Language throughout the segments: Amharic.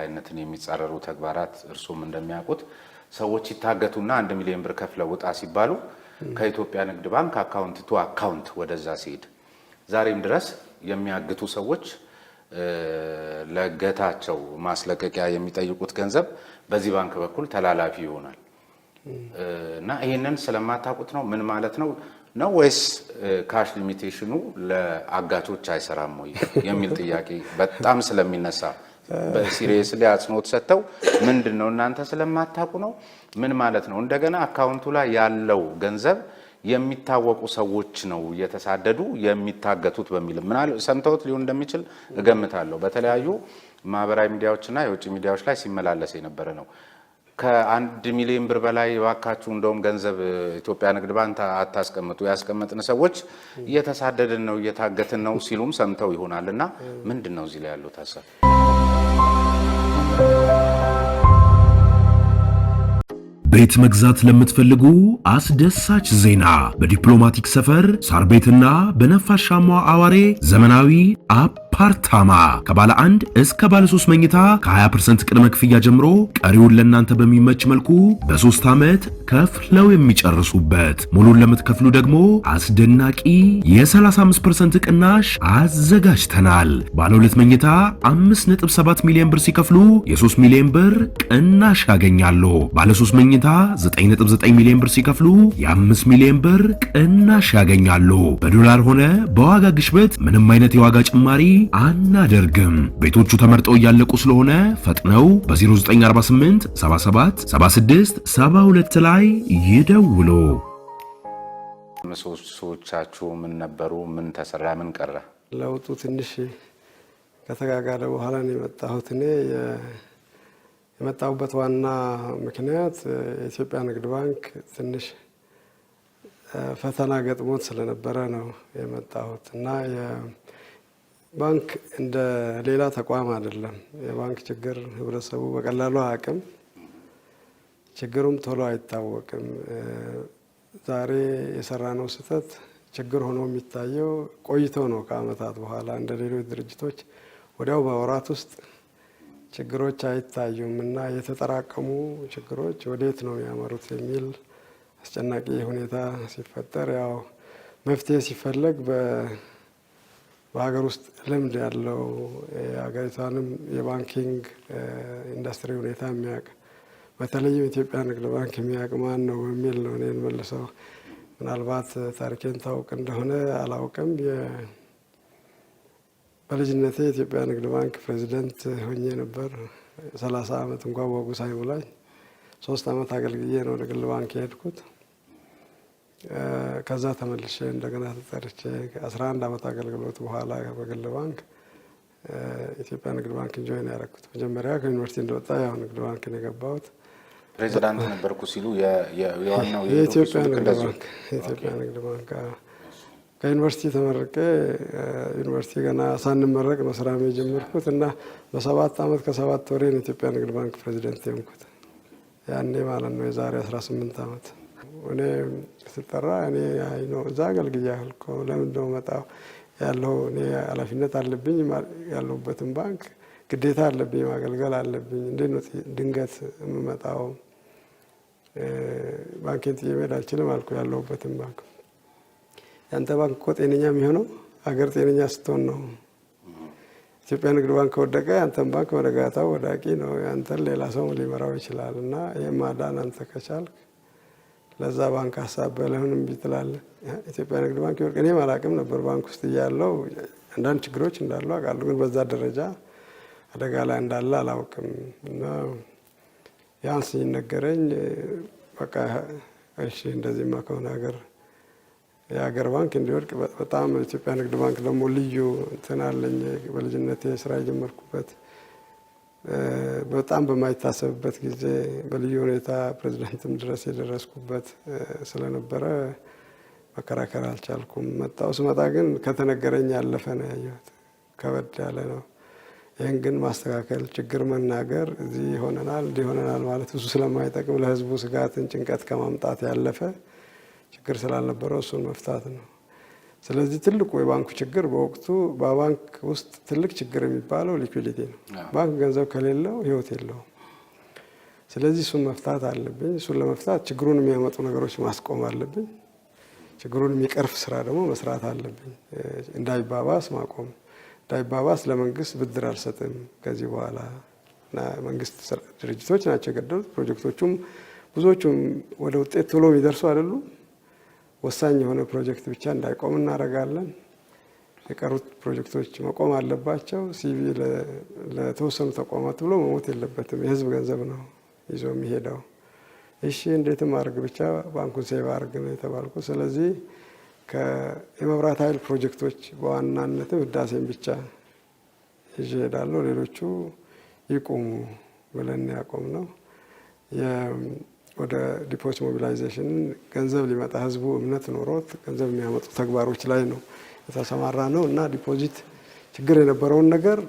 የበላይነትን የሚጻረሩ ተግባራት እርሱም እንደሚያውቁት ሰዎች ይታገቱና 1 ሚሊዮን ብር ከፍለው ውጣ ሲባሉ ከኢትዮጵያ ንግድ ባንክ አካውንት ቱ አካውንት ወደዛ ሲሄድ ዛሬም ድረስ የሚያግቱ ሰዎች ለገታቸው ማስለቀቂያ የሚጠይቁት ገንዘብ በዚህ ባንክ በኩል ተላላፊ ይሆናል እና ይሄንን ስለማታውቁት ነው ምን ማለት ነው ነው ወይስ ካሽ ሊሚቴሽኑ ለአጋቾች አይሰራም ወይ የሚል ጥያቄ በጣም ስለሚነሳ በሲሪየስሊ አጽንኦት ሰጥተው ምንድነው እናንተ ስለማታውቁ ነው ምን ማለት ነው እንደገና አካውንቱ ላይ ያለው ገንዘብ የሚታወቁ ሰዎች ነው እየተሳደዱ የሚታገቱት በሚል ምናል ሰምተውት ሊሆን እንደሚችል እገምታለሁ በተለያዩ ማህበራዊ ሚዲያዎችና የውጭ ሚዲያዎች ላይ ሲመላለስ የነበረ ነው ከ1 ሚሊዮን ብር በላይ ዋካችሁ እንደውም ገንዘብ ኢትዮጵያ ንግድ ባንክ አታስቀምጡ ያስቀመጥን ሰዎች እየተሳደድን ነው እየታገትን ነው ሲሉም ሰምተው ይሆናልና ምንድነው እዚህ ላይ ያለው ታሳብ ቤት መግዛት ለምትፈልጉ አስደሳች ዜና በዲፕሎማቲክ ሰፈር ሳር ቤትና በነፋሻማው አዋሬ ዘመናዊ አፓርታማ ከባለ 1 እስከ ባለ 3 መኝታ ከ20% ቅድመ ክፍያ ጀምሮ ቀሪውን ለእናንተ በሚመች መልኩ በ3 ዓመት ከፍለው የሚጨርሱበት ሙሉን ለምትከፍሉ ደግሞ አስደናቂ የ35% ቅናሽ አዘጋጅተናል። ባለ 2 መኝታ 5.7 ሚሊዮን ብር ሲከፍሉ የ3 ሚሊዮን ብር ቅናሽ ያገኛሉ። ባለ 3 መኝታ 9.9 ሚሊዮን ብር ሲከፍሉ የ5 ሚሊዮን ብር ቅናሽ ያገኛሉ። በዶላር ሆነ በዋጋ ግሽበት ምንም አይነት የዋጋ ጭማሪ አናደርግም። ቤቶቹ ተመርጠው ያለቁ ስለሆነ ፈጥነው በ0948 77 76 72 ላይ ይደውሉ። ምሰሶቻችሁ ምን ነበሩ ምን ተሰራ ምን ቀረ ለውጡ ትንሽ ከተጋጋለ በኋላ ነው የመጣሁት እኔ የመጣሁበት ዋና ምክንያት የኢትዮጵያ ንግድ ባንክ ትንሽ ፈተና ገጥሞት ስለነበረ ነው የመጣሁት እና የባንክ እንደ ሌላ ተቋም አይደለም የባንክ ችግር ህብረተሰቡ በቀላሉ አቅም ችግሩም ቶሎ አይታወቅም ዛሬ የሰራነው ስህተት ችግር ሆኖ የሚታየው ቆይቶ ነው ከአመታት በኋላ እንደ ሌሎች ድርጅቶች ወዲያው በወራት ውስጥ ችግሮች አይታዩም እና የተጠራቀሙ ችግሮች ወዴት ነው ያመሩት የሚል አስጨናቂ ሁኔታ ሲፈጠር ያው መፍትሄ ሲፈለግ በሀገር ውስጥ ልምድ ያለው የሀገሪቷንም የባንኪንግ ኢንዱስትሪ ሁኔታ የሚያውቅ በተለይም ኢትዮጵያ ንግድ ባንክ የሚያውቅ ማን ነው የሚል ነው እኔን መልሰው ምናልባት ታሪኬን ታውቅ እንደሆነ አላውቅም በልጅነቴ የኢትዮጵያ ንግድ ባንክ ፕሬዚደንት ሆኜ ነበር 30 አመት እንኳን ወጉ ሳይሞላኝ 3 አመት አገልግዬ ነው ወደ ግል ባንክ የሄድኩት ከዛ ተመልሼ እንደገና ተጠርቼ 11 አመት አገልግሎት በኋላ በግል ባንክ ኢትዮጵያ ንግድ ባንክ ጆይን ያደረኩት መጀመሪያ ከዩኒቨርሲቲ እንደወጣ ያው ንግድ ባንክ ነው የገባሁት ፕሬዚዳንት ነበርኩ ሲሉ የዋናው የኢትዮጵያ ንግድ ባንክ ከዩኒቨርሲቲ ተመረቀ ዩኒቨርሲቲ ገና ሳንመረቅ ነው ስራ የጀመርኩት እና በ7 አመት ከ7 ወር የኢትዮጵያ ንግድ ባንክ ፕሬዚዳንት ሆንኩት ያኔ ማለት ነው የዛሬ 18 አመት እኔ ስጠራ እኔ አይኖ እዛ አገልግያለሁ ለምን ነው መጣው ያለው እኔ ኃላፊነት አለብኝ ያለውበትን ባንክ ግዴታ አለብኝ ማገልገል አለብኝ እንዴት ድንገት የምመጣው ባንክን ጥየመድ አልችልም አልኩ ያለውበትን ባንክ ያንተ ባንክ እኮ ጤነኛ የሚሆነው ሀገር ጤነኛ ስትሆን ነው ኢትዮጵያ ንግድ ባንክ ወደቀ ያንተን ባንክ ወደጋታው ወዳቂ ነው ያንተን ሌላ ሰው ሊመራው ይችላል እና የማዳን አንተ ከቻልክ ለዛ ባንክ ሐሳብ ለምንም ቢትላል ኢትዮጵያ ንግድ ባንክ ይወርቅ እኔ ማላቅም ነበር ባንክ ውስጥ ያለው አንዳንድ ችግሮች እንዳሉ አውቃለሁ ግን በዛ ደረጃ አደጋ ላይ እንዳለ አላውቅም እና ያንስ ይነገረኝ በቃ እሺ እንደዚህ ማከውን የሀገር ባንክ እንዲወድቅ በጣም ኢትዮጵያ ንግድ ባንክ ደግሞ ልዩ እንትን አለኝ በልጅነቴ ስራ የጀመርኩበት በጣም በማይታሰብበት ጊዜ በልዩ ሁኔታ ፕሬዝዳንትም ድረስ የደረስኩበት ስለነበረ መከራከር አልቻልኩም መጣው ስመጣ ግን ከተነገረኝ ያለፈ ነው ያየሁት ከበድ ያለ ነው ይሄን ግን ማስተካከል ችግር መናገር እዚህ ሆነናል እንዲሆነናል ማለት እሱ ስለማይጠቅም ለህዝቡ ስጋትን ጭንቀት ከማምጣት ያለፈ ችግር ስላልነበረው እሱን መፍታት ነው ስለዚህ ትልቁ የባንኩ ችግር በወቅቱ በባንክ ውስጥ ትልቅ ችግር የሚባለው ሊኩዊዲቲ ነው። ባንክ ገንዘብ ከሌለው ህይወት የለውም። ስለዚህ እሱን መፍታት አለብኝ። እሱን ለመፍታት ችግሩን የሚያመጡ ነገሮች ማስቆም አለብኝ። ችግሩን የሚቀርፍ ስራ ደግሞ መስራት አለብኝ። እንዳይባባስ ማቆም፣ እንዳይባባስ ለመንግስት ብድር አልሰጥም ከዚህ በኋላ እና መንግስት ድርጅቶች ናቸው የገደሉት። ፕሮጀክቶቹም ብዙዎቹም ወደ ውጤት ቶሎ የሚደርሱ አይደሉም። ወሳኝ የሆነ ፕሮጀክት ብቻ እንዳይቆም እናደርጋለን። የቀሩት ፕሮጀክቶች መቆም አለባቸው። ሲቪ ለተወሰኑ ተቋማት ብሎ መሞት የለበትም። የህዝብ ገንዘብ ነው ይዞ የሚሄደው። እሺ እንዴትም አድርግ ብቻ ባንኩን ሴቭ አድርግ ነው የተባልኩ። ስለዚህ የመብራት ኃይል ፕሮጀክቶች በዋናነትም ህዳሴን ብቻ ይዤ እሄዳለሁ። ሌሎቹ ይቁሙ ብለን ያቆም ነው። ወደ ዲፖዚት ሞቢላይዜሽን ገንዘብ ሊመጣ ህዝቡ እምነት ኖሮት ገንዘብ የሚያመጡ ተግባሮች ላይ ነው የተሰማራ ነው እና ዲፖዚት ችግር የነበረውን ነገር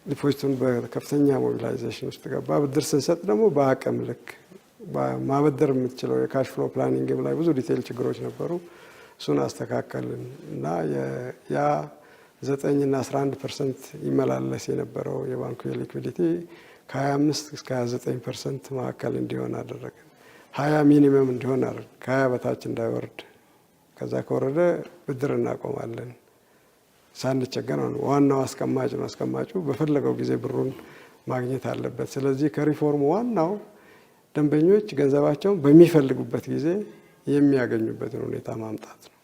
ዲፖዚቱን በከፍተኛ ሞቢላይዜሽን ውስጥ ገባ። ብድር ስንሰጥ ደግሞ በአቅም ልክ ማበደር የምትችለው የካሽ ፍሎ ፕላኒንግ ላይ ብዙ ዲቴይል ችግሮች ነበሩ። እሱን አስተካከልን እና ያ 9 እና 11% ይመላለስ የነበረው የባንኩ የሊኩዊዲቲ ከ25 እስከ 29% መካከል እንዲሆን አደረግን። 20 ሚኒመም እንዲሆን አደረግን። ከ20 በታች እንዳይወርድ። ከዛ ከወረደ ብድር እናቆማለን ሳንቸገር ነው። ዋናው አስቀማጭ ነው። አስቀማጩ በፈለገው ጊዜ ብሩን ማግኘት አለበት። ስለዚህ ከሪፎርሙ ዋናው ደንበኞች ገንዘባቸውን በሚፈልጉበት ጊዜ የሚያገኙበትን ሁኔታ ማምጣት ነው።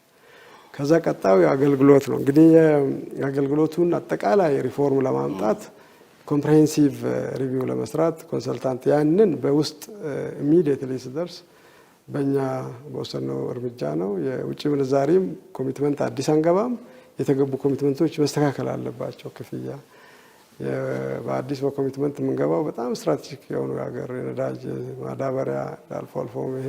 ከዛ ቀጣዩ አገልግሎት ነው። እንግዲህ የአገልግሎቱን አጠቃላይ ሪፎርም ለማምጣት ኮምፕሬሄንሲቭ ሪቪው ለመስራት ኮንሰልታንት ያንን በውስጥ ኢሚዲየትሊ ሲደርስ በእኛ በወሰነው እርምጃ ነው። የውጭ ምንዛሪም ኮሚትመንት አዲስ አንገባም። የተገቡ ኮሚትመንቶች መስተካከል አለባቸው። ክፍያ በአዲስ በኮሚትመንት የምንገባው በጣም ስትራቴጂክ የሆኑ የሀገር የነዳጅ ማዳበሪያ አልፎ አልፎም ይሄ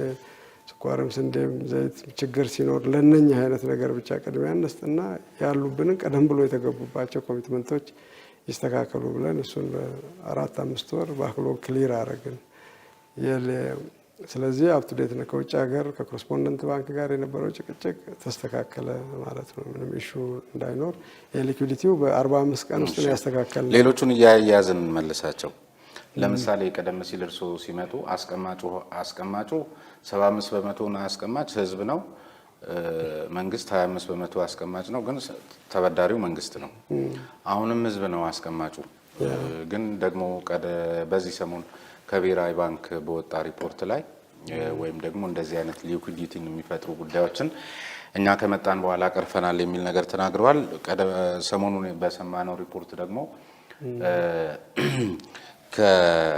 ስኳርም ስንዴም ዘይት ችግር ሲኖር ለነኛ አይነት ነገር ብቻ ቅድሚያ እንስጥና ያሉብንን ቀደም ብሎ የተገቡባቸው ኮሚትመንቶች ይስተካከሉ ብለን እሱን በ4-5 ወር ባክሎግ ክሊር አደረግን። ስለዚህ አፕቱዴት ነው። ከውጭ ሀገር ከኮረስፖንደንት ባንክ ጋር የነበረው ጭቅጭቅ ተስተካከለ ማለት ነው። ምንም ኢሹ እንዳይኖር የሊኩዊዲቲው በ45 ቀን ውስጥ ነው ያስተካከልን። ሌሎቹን እያያዝን መልሳቸው። ለምሳሌ ቀደም ሲል እርስዎ ሲመጡ አስቀማጩ 75 በመቶ አስቀማጭ ህዝብ ነው። መንግስት 25 በመቶ አስቀማጭ ነው፣ ግን ተበዳሪው መንግስት ነው። አሁንም ህዝብ ነው አስቀማጩ። ግን ደግሞ በዚህ ሰሞን ከብሔራዊ ባንክ በወጣ ሪፖርት ላይ ወይም ደግሞ እንደዚህ አይነት ሊኩዊዲቲን የሚፈጥሩ ጉዳዮችን እኛ ከመጣን በኋላ ቀርፈናል የሚል ነገር ተናግረዋል። ሰሞኑን በሰማነው ሪፖርት ደግሞ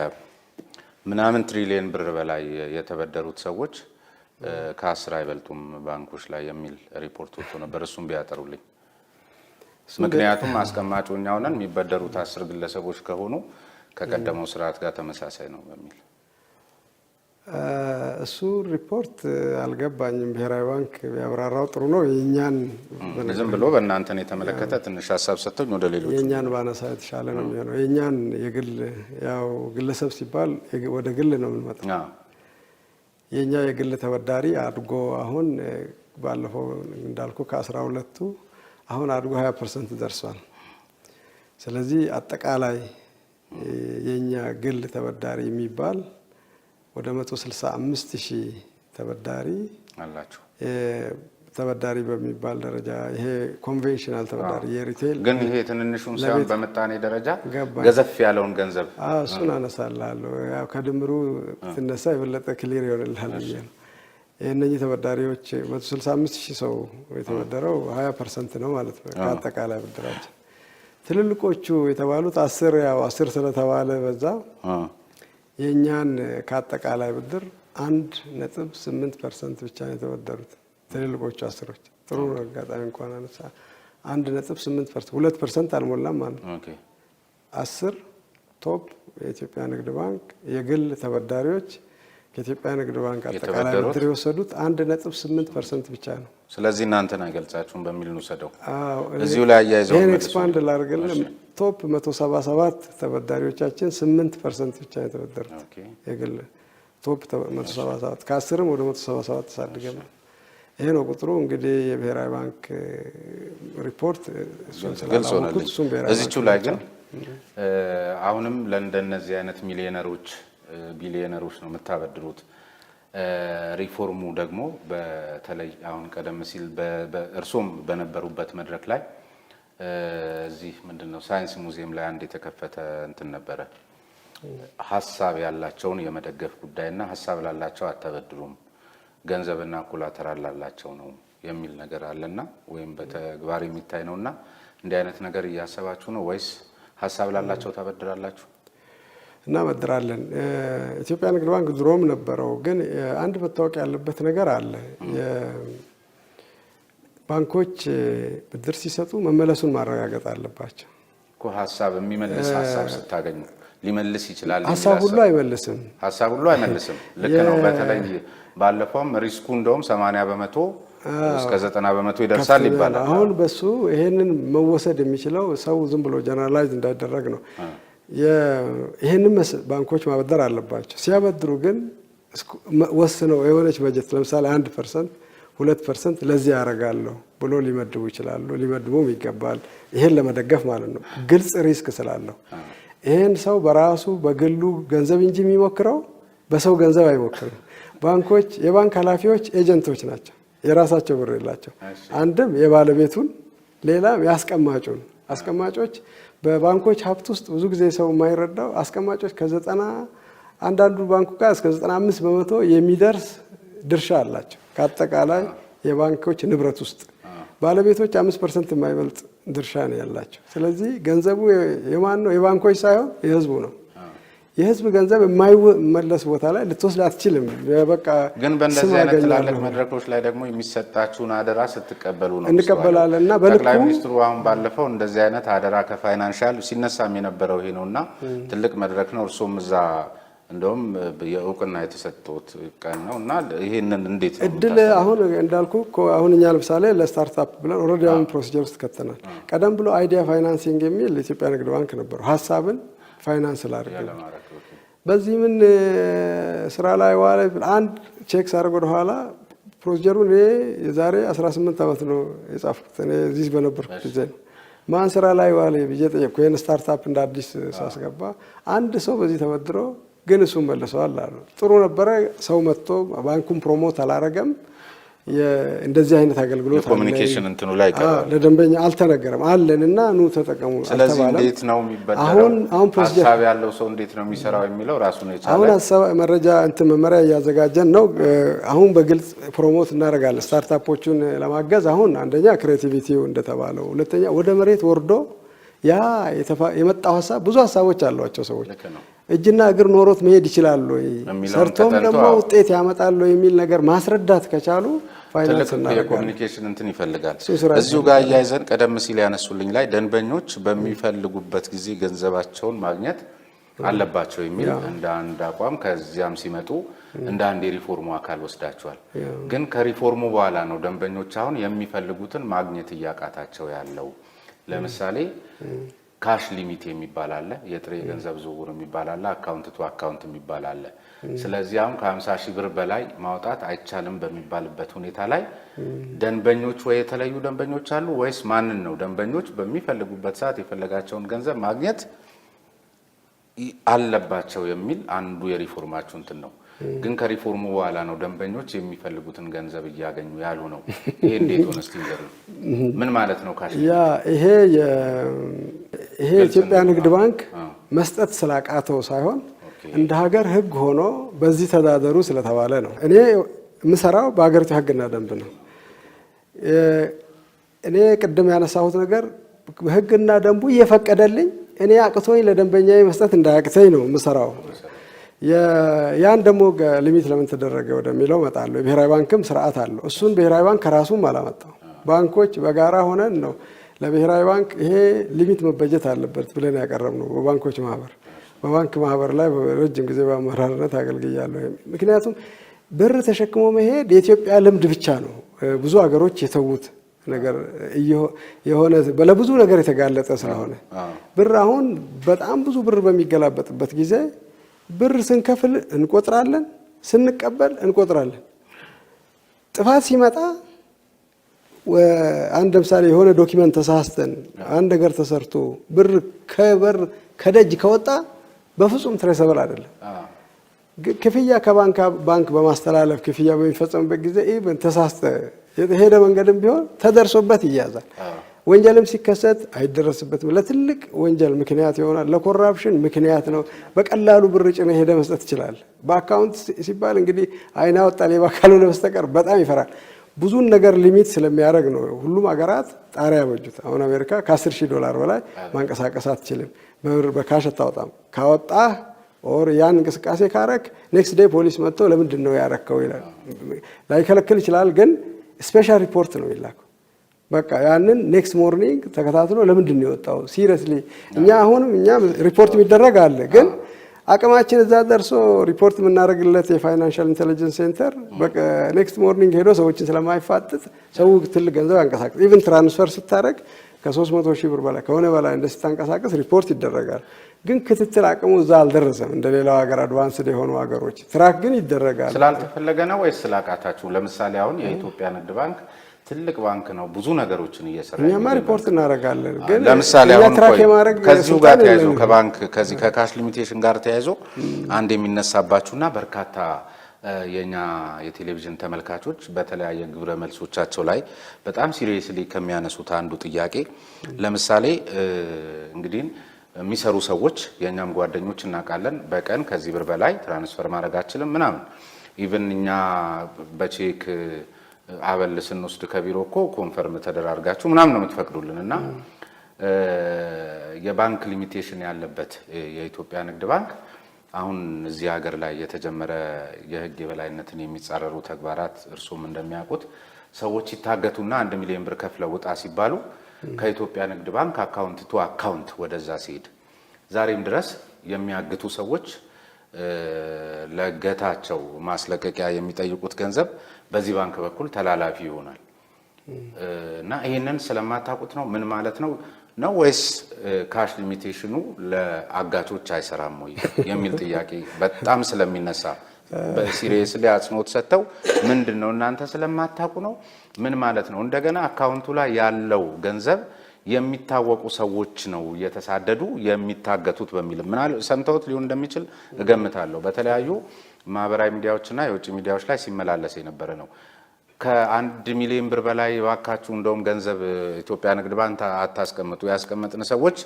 ከምናምን ትሪሊየን ብር በላይ የተበደሩት ሰዎች ከ10 አይበልጡም ባንኮች ላይ የሚል ሪፖርት ወጥቶ ነበር። እሱም ቢያጠሩልኝ። ምክንያቱም አስቀማጩ እኛው ነን፣ የሚበደሩት 10 ግለሰቦች ከሆኑ ከቀደመው ስርዓት ጋር ተመሳሳይ ነው በሚል እሱ ሪፖርት አልገባኝም። ብሔራዊ ባንክ ቢያብራራው ጥሩ ነው። የኛን ዝም ብሎ በእናንተን የተመለከተ ትንሽ ሀሳብ ሰጥተኝ ወደ ሌሎች የኛን ባነሳ የተሻለ ነው የሚሆነው። የኛን የግል ያው ግለሰብ ሲባል ወደ ግል ነው የምንመጣው። የኛ የግል ተበዳሪ አድጎ አሁን ባለፈው እንዳልኩ ከ12ቱ አሁን አድጎ 20% ደርሷል። ስለዚህ አጠቃላይ የኛ ግል ተበዳሪ የሚባል ወደ 165,000 ተበዳሪ አላችሁ። ተበዳሪ በሚባል ደረጃ ይሄ ኮንቬንሽናል ተበዳሪ የሪቴል ግን ይሄ ትንንሹን ሳይሆን በመጣኔ ደረጃ ገዘፍ ያለውን ገንዘብ እሱን አነሳላለሁ። ያው ከድምሩ ትነሳ የበለጠ ክሊር ይሆንልሃል ብዬ ነው። የእነኚህ ተበዳሪዎች 165,000 ሰው የተበደረው 20% ነው ማለት ነው ከአጠቃላይ ብድራችን። ትልልቆቹ የተባሉት 10 ስለተባለ በዛ የእኛን ከአጠቃላይ ብድር 1.8% ብቻ ነው የተበደሩት። ትልልቆቹ 10ዎች ጥሩ አጋጣሚ እንኳን አነሳ 1.8% 2% አልሞላም ማለት ነው። 10 ቶፕ የኢትዮጵያ ንግድ ባንክ የግል ተበዳሪዎች ከኢትዮጵያ ንግድ ባንክ አጠቃላይ ብድር የወሰዱት 1.8% ብቻ ነው። ስለዚህ እናንተን አይገልጻችሁም በሚል እንውሰደው። እዚሁ ላይ አያይዘው ይሄን ኤክስፓንድ ላድርግልህ። ቶፕ 177 ተበዳሪዎቻችን 8% ብቻ ነው የተበደሩት። የግል ቶፕ 177 ከ10ም ወደ 177 ተሳድገናል። ይሄ ነው ቁጥሩ። እንግዲህ የብሔራዊ ባንክ ሪፖርት ግልጽ ሆነልኝ። እዚቹ ላይ ግን አሁንም ለእንደነዚህ አይነት ሚሊዮነሮች ቢሊዮነሮች ነው የምታበድሩት። ሪፎርሙ ደግሞ በተለይ አሁን ቀደም ሲል እርሶም በነበሩበት መድረክ ላይ እዚህ ምንድነው ሳይንስ ሙዚየም ላይ አንድ የተከፈተ እንትን ነበረ፣ ሀሳብ ያላቸውን የመደገፍ ጉዳይና ሀሳብ ላላቸው አተበድሩም ገንዘብና ኮላተራል ላላቸው ነው የሚል ነገር አለና ወይም በተግባር የሚታይ ነውና እንዲህ አይነት ነገር እያሰባችሁ ነው ወይስ ሀሳብ ላላቸው ታበድራላችሁ? እናበድራለን። ኢትዮጵያ ንግድ ባንክ ድሮም ነበረው፣ ግን አንድ መታወቅ ያለበት ነገር አለ። ባንኮች ብድር ሲሰጡ መመለሱን ማረጋገጥ አለባቸው እኮ። ሀሳብ የሚመልስ ሀሳብ ስታገኙ ሊመልስ ይችላል። ሀሳብ ሁሉ አይመልስም። ሀሳብ ሁሉ አይመልስም። ልክ ነው። በተለይ ባለፈውም ሪስኩ እንደውም 80% እስከ 90% ይደርሳል ይባላል። አሁን በሱ ይሄንን መወሰድ የሚችለው ሰው ዝም ብሎ ጀነራላይዝ እንዳይደረግ ነው። ይሄንን ባንኮች ማበደር አለባቸው። ሲያበድሩ ግን ወስነው የሆነች በጀት ለምሳሌ 1% 2% ለዚህ ያደርጋለሁ ብሎ ሊመድቡ ይችላሉ። ሊመድቡም ይገባል። ይሄን ለመደገፍ ማለት ነው። ግልጽ ሪስክ ስላለው ይሄን ሰው በራሱ በግሉ ገንዘብ እንጂ የሚሞክረው በሰው ገንዘብ አይሞክርም። ባንኮች የባንክ ኃላፊዎች ኤጀንቶች ናቸው። የራሳቸው ብር የላቸው። አንድም የባለቤቱን ሌላም ያስቀማጩን። አስቀማጮች በባንኮች ሀብት ውስጥ ብዙ ጊዜ ሰው የማይረዳው አስቀማጮች ከ90 አንዳንዱ ባንኩ ጋር እስከ 95% የሚደርስ ድርሻ አላቸው ከአጠቃላይ የባንኮች ንብረት ውስጥ። ባለቤቶች 5% የማይበልጥ ድርሻ ነው ያላቸው። ስለዚህ ገንዘቡ የማን ነው? የባንኮች ሳይሆን የህዝቡ ነው። የህዝብ ገንዘብ የማይመለስ ቦታ ላይ ልትወስድ አትችልም። በቃ ግን በእንደዚህ አይነት ትላልቅ መድረኮች ላይ ደግሞ የሚሰጣችሁን አደራ ስትቀበሉ ነው እንቀበላለን። እና በልኩ ጠቅላይ ሚኒስትሩ አሁን ባለፈው እንደዚህ አይነት አደራ ከፋይናንሻል ሲነሳም የነበረው ይሄ ነውና ትልቅ መድረክ ነው። እርሶም እዛ እንደውም የእውቅና የተሰጠውት ቀን ነውና ይሄንን እንዴት ነው እድል? አሁን እንዳልኩ አሁን እኛ ለምሳሌ ለስታርታፕ ብለን ኦልሬዲ አሁን ፕሮሲጀር ውስጥ ከተናል። ቀደም ብሎ አይዲያ ፋይናንሲንግ የሚል የኢትዮጵያ ንግድ ባንክ ነበረው ሀሳብን ፋይናንስ ላደርግ። በዚህ ምን ስራ ላይ ዋለ አንድ ቼክ ሳደርግ ወደ ኋላ ፕሮሲጀሩን የዛሬ 18 ዓመት ነው የጻፍኩት እኔ እዚህ በነበርኩት ጊዜ ነው። ማን ስራ ላይ ዋለ ብዬ ጠየቅኩ። ይሄን ስታርታፕ እንደ አዲስ ሳስገባ አንድ ሰው በዚህ ተበድሮ ግን እሱም መልሰዋል አሉ። ጥሩ ነበረ። ሰው መጥቶ ባንኩን ፕሮሞት አላረገም። እንደዚህ አይነት አገልግሎት ኮሙኒኬሽን እንትኑ ላይ ለደንበኛ አልተነገረም አለንና ኑ ተጠቀሙ። ስለዚህ እንዴት ነው የሚበደረው? አሁን ሀሳብ ያለው ሰው እንዴት ነው የሚሰራው የሚለው ራሱ ነው የቻለ። አሁን ሀሳብ መረጃ መመሪያ እያዘጋጀን ነው። አሁን በግልጽ ፕሮሞት እናደርጋለን ስታርታፖቹን ለማገዝ። አሁን አንደኛ ክሬቲቪቲው እንደተባለው፣ ሁለተኛ ወደ መሬት ወርዶ ያ የመጣው ሀሳብ ብዙ ሀሳቦች አሏቸው ሰዎች እጅና እግር ኖሮት መሄድ ይችላል ወይ ሰርቶም ደግሞ ውጤት ያመጣል የሚል ነገር ማስረዳት ከቻሉ ፋይናንስ እና የኮሙኒኬሽን እንትን ይፈልጋል። እዚሁ ጋር እያይዘን ቀደም ሲል ያነሱልኝ ላይ ደንበኞች በሚፈልጉበት ጊዜ ገንዘባቸውን ማግኘት አለባቸው የሚል እንደ አንድ አቋም ከዚያም ሲመጡ እንደ አንድ የሪፎርሙ አካል ወስዳቸዋል። ግን ከሪፎርሙ በኋላ ነው ደንበኞች አሁን የሚፈልጉትን ማግኘት እያቃታቸው ያለው። ለምሳሌ ካሽ ሊሚት የሚባል አለ፣ የጥሬ ገንዘብ ዝውውር የሚባል አለ፣ አካውንት ቱ አካውንት የሚባል አለ። ስለዚህ አሁን ከ50,000 ብር በላይ ማውጣት አይቻልም በሚባልበት ሁኔታ ላይ ደንበኞች ወይ የተለዩ ደንበኞች አሉ ወይስ ማንን ነው ደንበኞች በሚፈልጉበት ሰዓት የፈለጋቸውን ገንዘብ ማግኘት አለባቸው የሚል አንዱ የሪፎርማችሁ እንትን ነው። ግን ከሪፎርሙ በኋላ ነው ደንበኞች የሚፈልጉትን ገንዘብ እያገኙ ያሉ ነው። ይሄ እንዴት ሆነ እስቲ ንገሩኝ። ምን ማለት ነው ካሽ? ያ ይሄ የኢትዮጵያ ንግድ ባንክ መስጠት ስላቃተው ሳይሆን እንደ ሀገር ሕግ ሆኖ በዚህ ተዳደሩ ስለተባለ ነው። እኔ የምሰራው በሀገሪቱ ሕግና ደንብ ነው። እኔ ቅድም ያነሳሁት ነገር ሕግና ደንቡ እየፈቀደልኝ እኔ አቅቶኝ ለደንበኛዬ መስጠት እንዳያቅተኝ ነው የምሰራው። ያን ደግሞ ሊሚት ለምን ተደረገ ወደሚለው እመጣለሁ። የብሔራዊ ባንክም ስርዓት አለው። እሱን ብሔራዊ ባንክ ከራሱም አላመጣው። ባንኮች በጋራ ሆነን ነው ለብሔራዊ ባንክ ይሄ ሊሚት መበጀት አለበት ብለን ያቀረብነው በባንኮች ማህበር። በባንክ ማህበር ላይ ረጅም ጊዜ በአመራርነት አገልግያለሁ። ምክንያቱም ብር ተሸክሞ መሄድ የኢትዮጵያ ልምድ ብቻ ነው። ብዙ ሀገሮች የተዉት ነገር የሆነ ለብዙ ነገር የተጋለጠ ስለሆነ ብር አሁን በጣም ብዙ ብር በሚገላበጥበት ጊዜ ብር ስንከፍል እንቆጥራለን፣ ስንቀበል እንቆጥራለን። ጥፋት ሲመጣ አንድ ለምሳሌ የሆነ ዶክመንት ተሳስተን አንድ ነገር ተሰርቶ ብር ከደጅ ከወጣ በፍጹም ትሬሰብል አይደለም። ክፍያ ከባንክ በማስተላለፍ ክፍያ በሚፈጸምበት ጊዜ ኢቭን ተሳስተ የሄደ መንገድም ቢሆን ተደርሶበት ይያዛል። ወንጀልም ሲከሰት አይደረስበትም። ለትልቅ ወንጀል ምክንያት ይሆናል። ለኮራፕሽን ምክንያት ነው። በቀላሉ ብር ጭነህ ሄደ መስጠት ይችላል። በአካውንት ሲባል እንግዲህ አይና ወጣ ሌባ ካልሆነ በስተቀር በጣም ይፈራል። ብዙን ነገር ሊሚት ስለሚያደርግ ነው ሁሉም ሀገራት ጣሪያ ያበጁት። አሁን አሜሪካ $10,000 በላይ ማንቀሳቀስ አትችልም። በካሽ አታወጣም። ካወጣህ ኦር ያን እንቅስቃሴ ካረክ ኔክስት ዴይ ፖሊስ መጥቶ ለምንድን ነው ያረከው ይላል። ላይከለክል ይችላል፣ ግን ስፔሻል ሪፖርት ነው የሚላከው። በቃ ያንን ኔክስት ሞርኒንግ ተከታትሎ ለምንድን ነው የወጣው ሲሪየስሊ እኛ ሪፖርት የሚደረግ አለ፣ ግን አቅማችን እዛ ደርሶ ሪፖርት የምናደርግለት የፋይናንሻል ኢንተለጀንስ ሴንተር በቃ ኔክስት ሞርኒንግ ሄዶ ሰዎችን ስለማይፋጥጥ ሰው ትልቅ ገንዘብ ያንቀሳቅስ። ኢቭን ትራንስፈር ስታደርግ ከ300,000 ብር በላይ ከሆነ በላይ እንደ ስታንቀሳቀስ ሪፖርት ይደረጋል። ግን ክትትል አቅሙ እዛ አልደረሰም። እንደ ሌላው ሀገር አድቫንስድ የሆኑ ሀገሮች ትራክ ግን ይደረጋል። ስላልተፈለገ ነው ወይስ ስላቃታችሁ? ለምሳሌ አሁን የኢትዮጵያ ንግድ ባንክ ትልቅ ባንክ ነው፣ ብዙ ነገሮችን እየሰራ ነው። እኛማ ሪፖርት እናደርጋለን። ግን ለምሳሌ አሁን ከዚሁ ጋር ተያይዞ ከባንክ ከካሽ ሊሚቴሽን ጋር ተያይዞ አንድ የሚነሳባችሁና በርካታ የኛ የቴሌቪዥን ተመልካቾች በተለያየ ግብረ መልሶቻቸው ላይ በጣም ሲሪየስሊ ከሚያነሱት አንዱ ጥያቄ ለምሳሌ እንግዲህ የሚሰሩ ሰዎች የኛም ጓደኞች እናውቃለን፣ በቀን ከዚህ ብር በላይ ትራንስፈር ማድረግ አችልም ምናምን። ኢቭን እኛ በቼክ አበል ስንወስድ ከቢሮ እኮ ኮንፈርም ተደራርጋችሁ ምናምን ነው የምትፈቅዱልን። እና የባንክ ሊሚቴሽን ያለበት የኢትዮጵያ ንግድ ባንክ አሁን እዚህ ሀገር ላይ የተጀመረ የሕግ የበላይነትን የሚጻረሩ ተግባራት እርሱም እንደሚያውቁት ሰዎች ይታገቱና 1 ሚሊዮን ብር ከፍለው ውጣ ሲባሉ ከኢትዮጵያ ንግድ ባንክ አካውንት ቱ አካውንት ወደዛ ሲሄድ ዛሬም ድረስ የሚያግቱ ሰዎች ለገታቸው ማስለቀቂያ የሚጠይቁት ገንዘብ በዚህ ባንክ በኩል ተላላፊ ይሆናል። እና ይሄንን ስለማታውቁት ነው ምን ማለት ነው ወይስ ካሽ ሊሚቴሽኑ ለአጋቾች አይሰራም ወይ የሚል ጥያቄ በጣም ስለሚነሳ በሲሪየስሊ አጽንኦት ሰጥተው ምንድነው እናንተ ስለማታውቁ ነው ምን ማለት ነው? እንደገና አካውንቱ ላይ ያለው ገንዘብ የሚታወቁ ሰዎች ነው የተሳደዱ የሚታገቱት በሚል ምናል ሰምተውት ሊሆን እንደሚችል እገምታለሁ። በተለያዩ ማህበራዊ ሚዲያዎችና የውጭ ሚዲያዎች ላይ ሲመላለስ የነበረ ነው። ከ1 ሚሊዮን ብር በላይ ባካችሁ እንደውም ገንዘብ ኢትዮጵያ ንግድ ባንክ አታስቀምጡ፣ ያስቀመጥን ሰዎች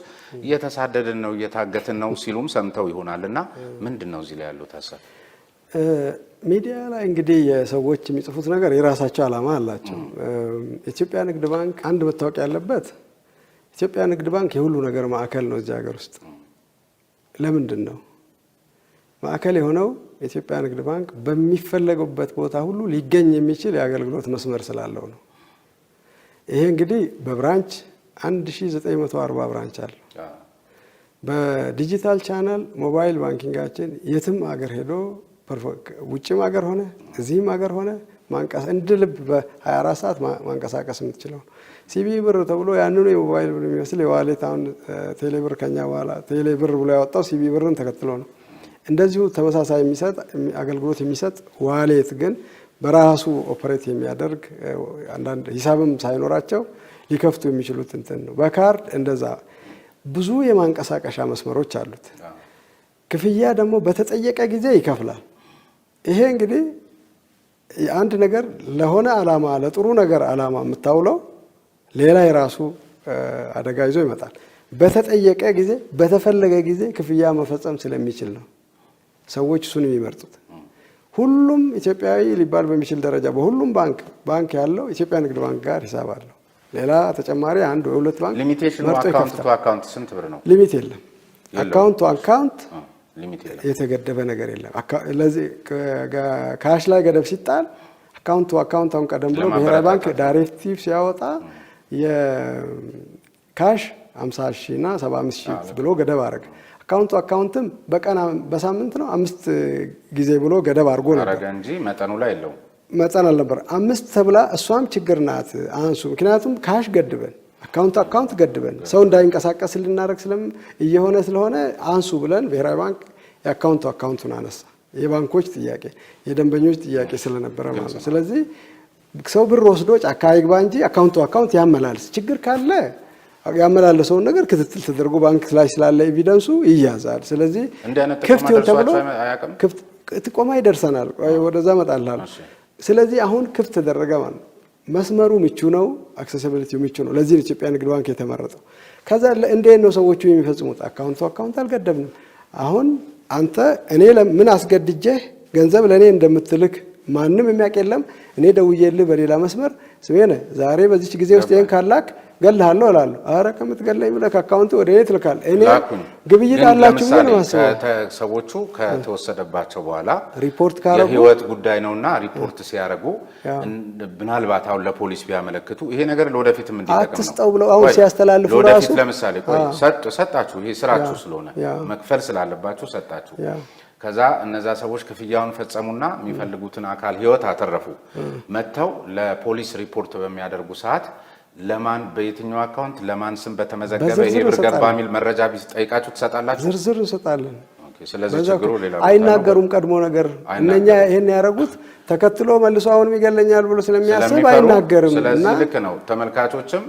እየተሳደድን ነው እየታገትን ነው ሲሉም ሰምተው ይሆናልና ምንድነው እዚህ ላይ ያለው ታሳብ? ሚዲያ ላይ እንግዲህ የሰዎች የሚጽፉት ነገር የራሳቸው ዓላማ አላቸው። ኢትዮጵያ ንግድ ባንክ አንድ መታወቅ ያለበት ኢትዮጵያ ንግድ ባንክ የሁሉ ነገር ማዕከል ነው እዚህ ሀገር ውስጥ። ለምንድን ነው ማዕከል የሆነው? ኢትዮጵያ ንግድ ባንክ በሚፈለገበት ቦታ ሁሉ ሊገኝ የሚችል የአገልግሎት መስመር ስላለው ነው። ይሄ እንግዲህ በብራንች 1940 ብራንች አለው። በዲጂታል ቻናል ሞባይል ባንኪንጋችን የትም አገር ሄዶ ውጭም ሀገር ሆነ እዚህም ሀገር ሆነ እንደ ልብ በ24 ሰዓት ማንቀሳቀስ የምትችለው ሲቢ ብር ተብሎ ያንኑ የሞባይል ብር የሚመስል የዋሌት አሁን ቴሌብር ከኛ በኋላ ቴሌብር ብሎ ያወጣው ሲቢ ብርን ተከትሎ ነው። እንደዚሁ ተመሳሳይ አገልግሎት የሚሰጥ ዋሌት ግን በራሱ ኦፐሬት የሚያደርግ አንዳንድ ሂሳብም ሳይኖራቸው ሊከፍቱ የሚችሉት እንትን ነው። በካርድ እንደዛ ብዙ የማንቀሳቀሻ መስመሮች አሉት። ክፍያ ደግሞ በተጠየቀ ጊዜ ይከፍላል። ይሄ እንግዲህ አንድ ነገር ለሆነ ዓላማ ለጥሩ ነገር ዓላማ የምታውለው ሌላ የራሱ አደጋ ይዞ ይመጣል። በተጠየቀ ጊዜ በተፈለገ ጊዜ ክፍያ መፈጸም ስለሚችል ነው ሰዎች እሱን የሚመርጡት። ሁሉም ኢትዮጵያዊ ሊባል በሚችል ደረጃ በሁሉም ባንክ ያለው ኢትዮጵያ ንግድ ባንክ ጋር ሂሳብ አለው። ሌላ ተጨማሪ አንድ ወይ ሁለት ባንክ ሊሚቴሽኑ አካውንት ቱ አካውንት ስንት ብር ነው? ሊሚት የለም። አካውንት ቱ አካውንት የተገደበ ነገር የለም። ለዚህ ካሽ ላይ ገደብ ሲጣል አካውንት ቱ አካውንት አሁን ቀደም ብሎ ብሔራዊ ባንክ ዳይሬክቲቭ ሲያወጣ የካሽ 50,000 እና 75,000 ብሎ ገደብ አረገ። አካውንቱ አካውንትም በቀን በሳምንት ነው 5 ጊዜ ብሎ ገደብ አድርጎ ነበር እንጂ መጠኑ ላይ የለውም። መጠን አልነበር 5 ተብላ እሷም ችግር ናት አንሱ። ምክንያቱም ካሽ ገድበን አካውንት ገድበን ሰው እንዳይንቀሳቀስ ልናደርግ እየሆነ ስለሆነ አንሱ ብለን ብሔራዊ ባንክ አካውንቱን አነሳ። የባንኮች ጥያቄ የደንበኞች ጥያቄ ስለነበረ ማለት ነው። ስለዚህ ሰው ብር ወስዶ ጫካ ይግባ እንጂ አካውንት ያመላልስ። ችግር ካለ ያመላለሰውን ነገር ክትትል ተደርጎ ባንክ ላይ ስላለ ኤቪደንሱ ይያዛል። ስለዚህ ክፍት ተብሎ ጥቆማ ይደርሰናል። ወደዛ እመጣለሁ። ስለዚህ አሁን ክፍት ተደረገ ማለት ነው። መስመሩ ምቹ ነው፣ አክሰሲቢሊቲው ምቹ ነው። ለዚህ ኢትዮጵያ ንግድ ባንክ የተመረጠው። ከዛ እንዴት ነው ሰዎቹ የሚፈጽሙት? አካውንት አልገደብንም። አሁን አንተ እኔ ምን አስገድጄህ ገንዘብ ለኔ እንደምትልክ ማንም የሚያውቅ የለም። እኔ ደውዬልህ በሌላ መስመር ስሜነ ዛሬ በዚች ጊዜ ውስጥ ይሄን ካላክ ገልሃለሁ እላለሁ። አረ ከምትገለኝ ብለህ አካውንት ወደ እኔ ትልካል። እኔ ግብይት አላችሁ ምን ማሰብ ሰዎቹ ከተወሰደባቸው በኋላ ሪፖርት ካረጉ የህይወት ጉዳይ ነውና ሪፖርት ሲያረጉ ምናልባት አሁን ለፖሊስ ቢያመለክቱ ይሄ ነገር ለወደፊትም እንዲጠቅም ነው አትስጠው ብለው አሁን ሲያስተላልፉ ራሱ ለወደፊት ለምሳሌ ሰጣችሁ ይሄ ስራችሁ ስለሆነ መክፈል ስላለባችሁ ሰጣችሁ። ከዛ እነዛ ሰዎች ክፍያውን ፈጸሙና የሚፈልጉትን አካል ህይወት አተረፉ። መተው ለፖሊስ ሪፖርት በሚያደርጉ ሰዓት ለማን በየትኛው አካውንት ለማን ስም በተመዘገበ ይሄ ብር ገባ የሚል መረጃ ቢጠይቃችሁ ትሰጣላችሁ? ዝርዝር እንሰጣለን። ስለዚህ ችግሩ ሌላ አይናገሩም። ቀድሞ ነገር እነኛ ይሄን ያደረጉት ተከትሎ መልሶ አሁንም ይገለኛል ብሎ ስለሚያስብ አይናገርም። ስለዚህ ልክ ነው። ተመልካቾችም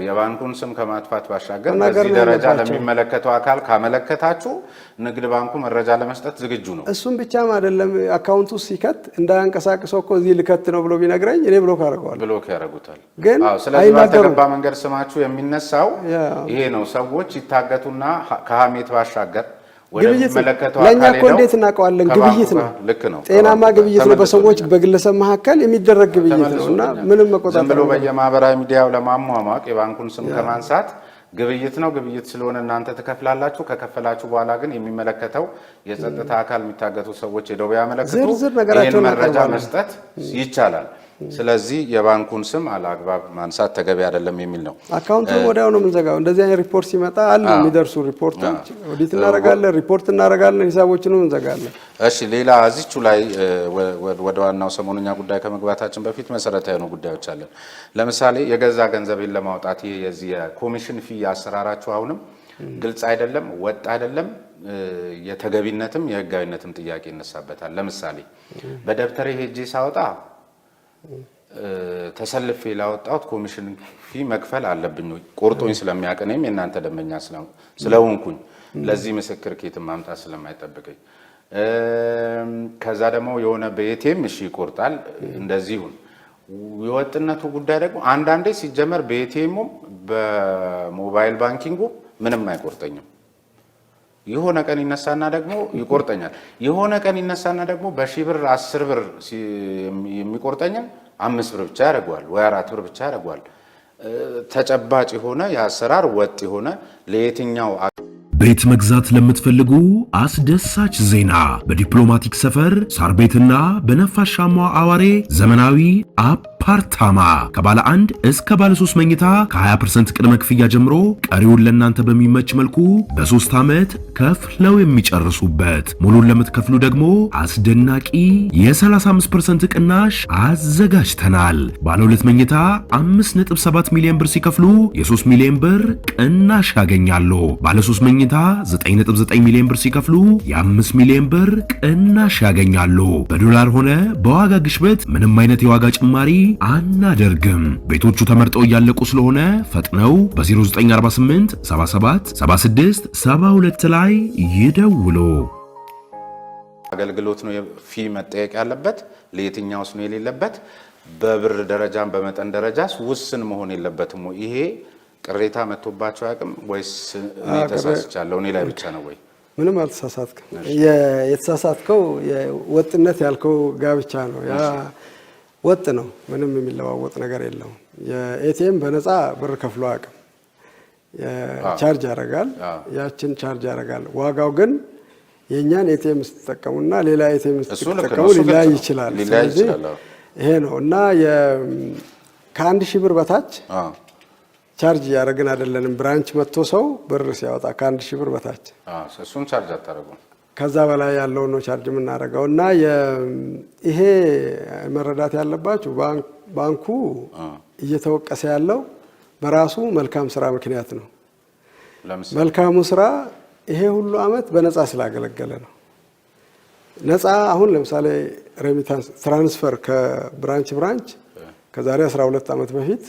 የባንኩን ስም ከማጥፋት ባሻገር በዚህ ደረጃ ለሚመለከተው አካል ካመለከታችሁ ንግድ ባንኩ መረጃ ለመስጠት ዝግጁ ነው። እሱም ብቻም አይደለም አካውንቱ ሲከት እንዳያንቀሳቅሰው እኮ እዚህ ልከት ነው ብሎ ቢነግረኝ እኔ ብሎክ አደርገዋለሁ። ብሎክ ያደርጉታል። ግን ስለዚህ ባልተገባ መንገድ ስማችሁ የሚነሳው ይሄ ነው። ሰዎች ይታገቱና ከሀሜት ባሻገር ግብይት ለኛ እኮ እንዴት እናውቀዋለን? ግብይት ነው። ልክ ነው። ጤናማ ግብይት ነው። በሰዎች በግለሰብ መካከል የሚደረግ ግብይት ነውና ምንም መቆጣጠር ዝም ብሎ በየማህበራዊ ሚዲያው ለማሟሟቅ የባንኩን ስም ከማንሳት ግብይት ነው። ግብይት ስለሆነ እናንተ ትከፍላላችሁ። ከከፈላችሁ በኋላ ግን የሚመለከተው የጸጥታ አካል የሚታገቱ ሰዎች ሄደው ቢያመለክቱ ይህን መረጃ መስጠት ይቻላል። ስለዚህ የባንኩን ስም አላግባብ ማንሳት ተገቢ አይደለም የሚል ነው። አካውንቱን ወዲያው ነው የምንዘጋው። እንደዚህ አይነት ሪፖርት ሲመጣ አሉ የሚደርሱ ሪፖርቶች ኦዲት እናደርጋለን፣ ሪፖርት እናደርጋለን፣ ሂሳቦችንም እንዘጋለን። እሺ፣ ሌላ እዚቹ ላይ ወደ ዋናው ሰሞኑኛ ጉዳይ ከመግባታችን በፊት መሰረታዊ ነው ጉዳዮች አለን። ለምሳሌ የገዛ ገንዘቤን ለማውጣት ይሄ የዚህ የኮሚሽን ፊ አሰራራችሁ አሁንም ግልጽ አይደለም፣ ወጥ አይደለም። የተገቢነትም የህጋዊነትም ጥያቄ ይነሳበታል። ለምሳሌ በደብተሬ ሄጄ ሳወጣ ተሰልፌ ላወጣሁት ኮሚሽን ፊ መክፈል አለብኝ ወይ? ቆርጦኝ ስለሚያቀነኝ የእናንተ ደንበኛ ስለሆንኩኝ ለዚህ ምስክር ከየትም ማምጣት ስለማይጠብቀኝ ከዛ ደግሞ የሆነ በኤቲኤም እሺ ይቆርጣል። እንደዚሁን የወጥነቱ ጉዳይ ደግሞ አንዳንዴ ሲጀመር በኤቲኤሙም በሞባይል ባንኪንጉ ምንም አይቆርጠኝም። የሆነ ቀን ይነሳና ደግሞ ይቆርጠኛል። የሆነ ቀን ይነሳና ደግሞ በሺህ ብር 10 ብር የሚቆርጠኝን 5 ብር ብቻ ያደርገዋል ወይ 4 ብር ብቻ ያደርገዋል። ተጨባጭ የሆነ የአሰራር ወጥ የሆነ ለየትኛው ቤት መግዛት ለምትፈልጉ አስደሳች ዜና በዲፕሎማቲክ ሰፈር ሳር ቤትና በነፋሻማው አዋሬ ዘመናዊ አፓርታማ ከባለ 1 እስከ ባለ 3 መኝታ ከ20% ቅድመ ክፍያ ጀምሮ ቀሪውን ለእናንተ በሚመች መልኩ በ3 ዓመት ከፍለው የሚጨርሱበት። ሙሉን ለምትከፍሉ ደግሞ አስደናቂ የ35% ቅናሽ አዘጋጅተናል። ባለ 2 መኝታ 5.7 ሚሊዮን ብር ሲከፍሉ የ3 ሚሊዮን ብር ቅናሽ ያገኛሉ። ባለ 3 መኝታ 9.9 ሚሊዮን ብር ሲከፍሉ የ5 ሚሊዮን ብር ቅናሽ ያገኛሉ። በዶላር ሆነ በዋጋ ግሽበት ምንም አይነት የዋጋ ጭማሪ አናደርግም። ቤቶቹ ተመርጠው እያለቁ ስለሆነ ፈጥነው በ0948 77 76 72 ላይ ይደውሉ። አገልግሎት ነው ፊ መጠየቅ ያለበት፣ ለየትኛውስ ነው የሌለበት? በብር ደረጃም በመጠን ደረጃስ ውስን መሆን የለበትም ወይ? ይሄ ቅሬታ መጥቶባቸው አያውቅም ወይስ እኔ ተሳስቻለሁ? እኔ ላይ ብቻ ነው ወይ? ምንም አልተሳሳትክም። የተሳሳትከው ወጥነት ያልከው ጋብቻ ነው። ያ ወጥ ነው። ምንም የሚለዋወጥ ነገር የለውም። የኤቲኤም በነፃ ብር ከፍሎ አያውቅም። ቻርጅ ያደርጋል፣ ያችን ቻርጅ ያደርጋል። ዋጋው ግን የእኛን ኤቲኤም ስትጠቀሙና ሌላ ኤቲኤም ስትጠቀሙ ሊለያይ ይችላል። ስለዚህ ይሄ ነው እና ከ1000 ብር በታች ቻርጅ ያደረግን አይደለንም። ብራንች መጥቶ ሰው ብር ሲያወጣ ከ1000 ብር በታች እሱን ቻርጅ አታደርጉም። ከዛ በላይ ያለው ነው ቻርጅ የምናደርገው እና ይሄ መረዳት ያለባችሁ ባንኩ እየተወቀሰ ያለው በራሱ መልካም ስራ ምክንያት ነው። መልካሙ ስራ ይሄ ሁሉ አመት በነፃ ስላገለገለ ነው። ነፃ አሁን ለምሳሌ ሬሚታንስ ትራንስፈር ከብራንች ከዛሬ 12 ዓመት በፊት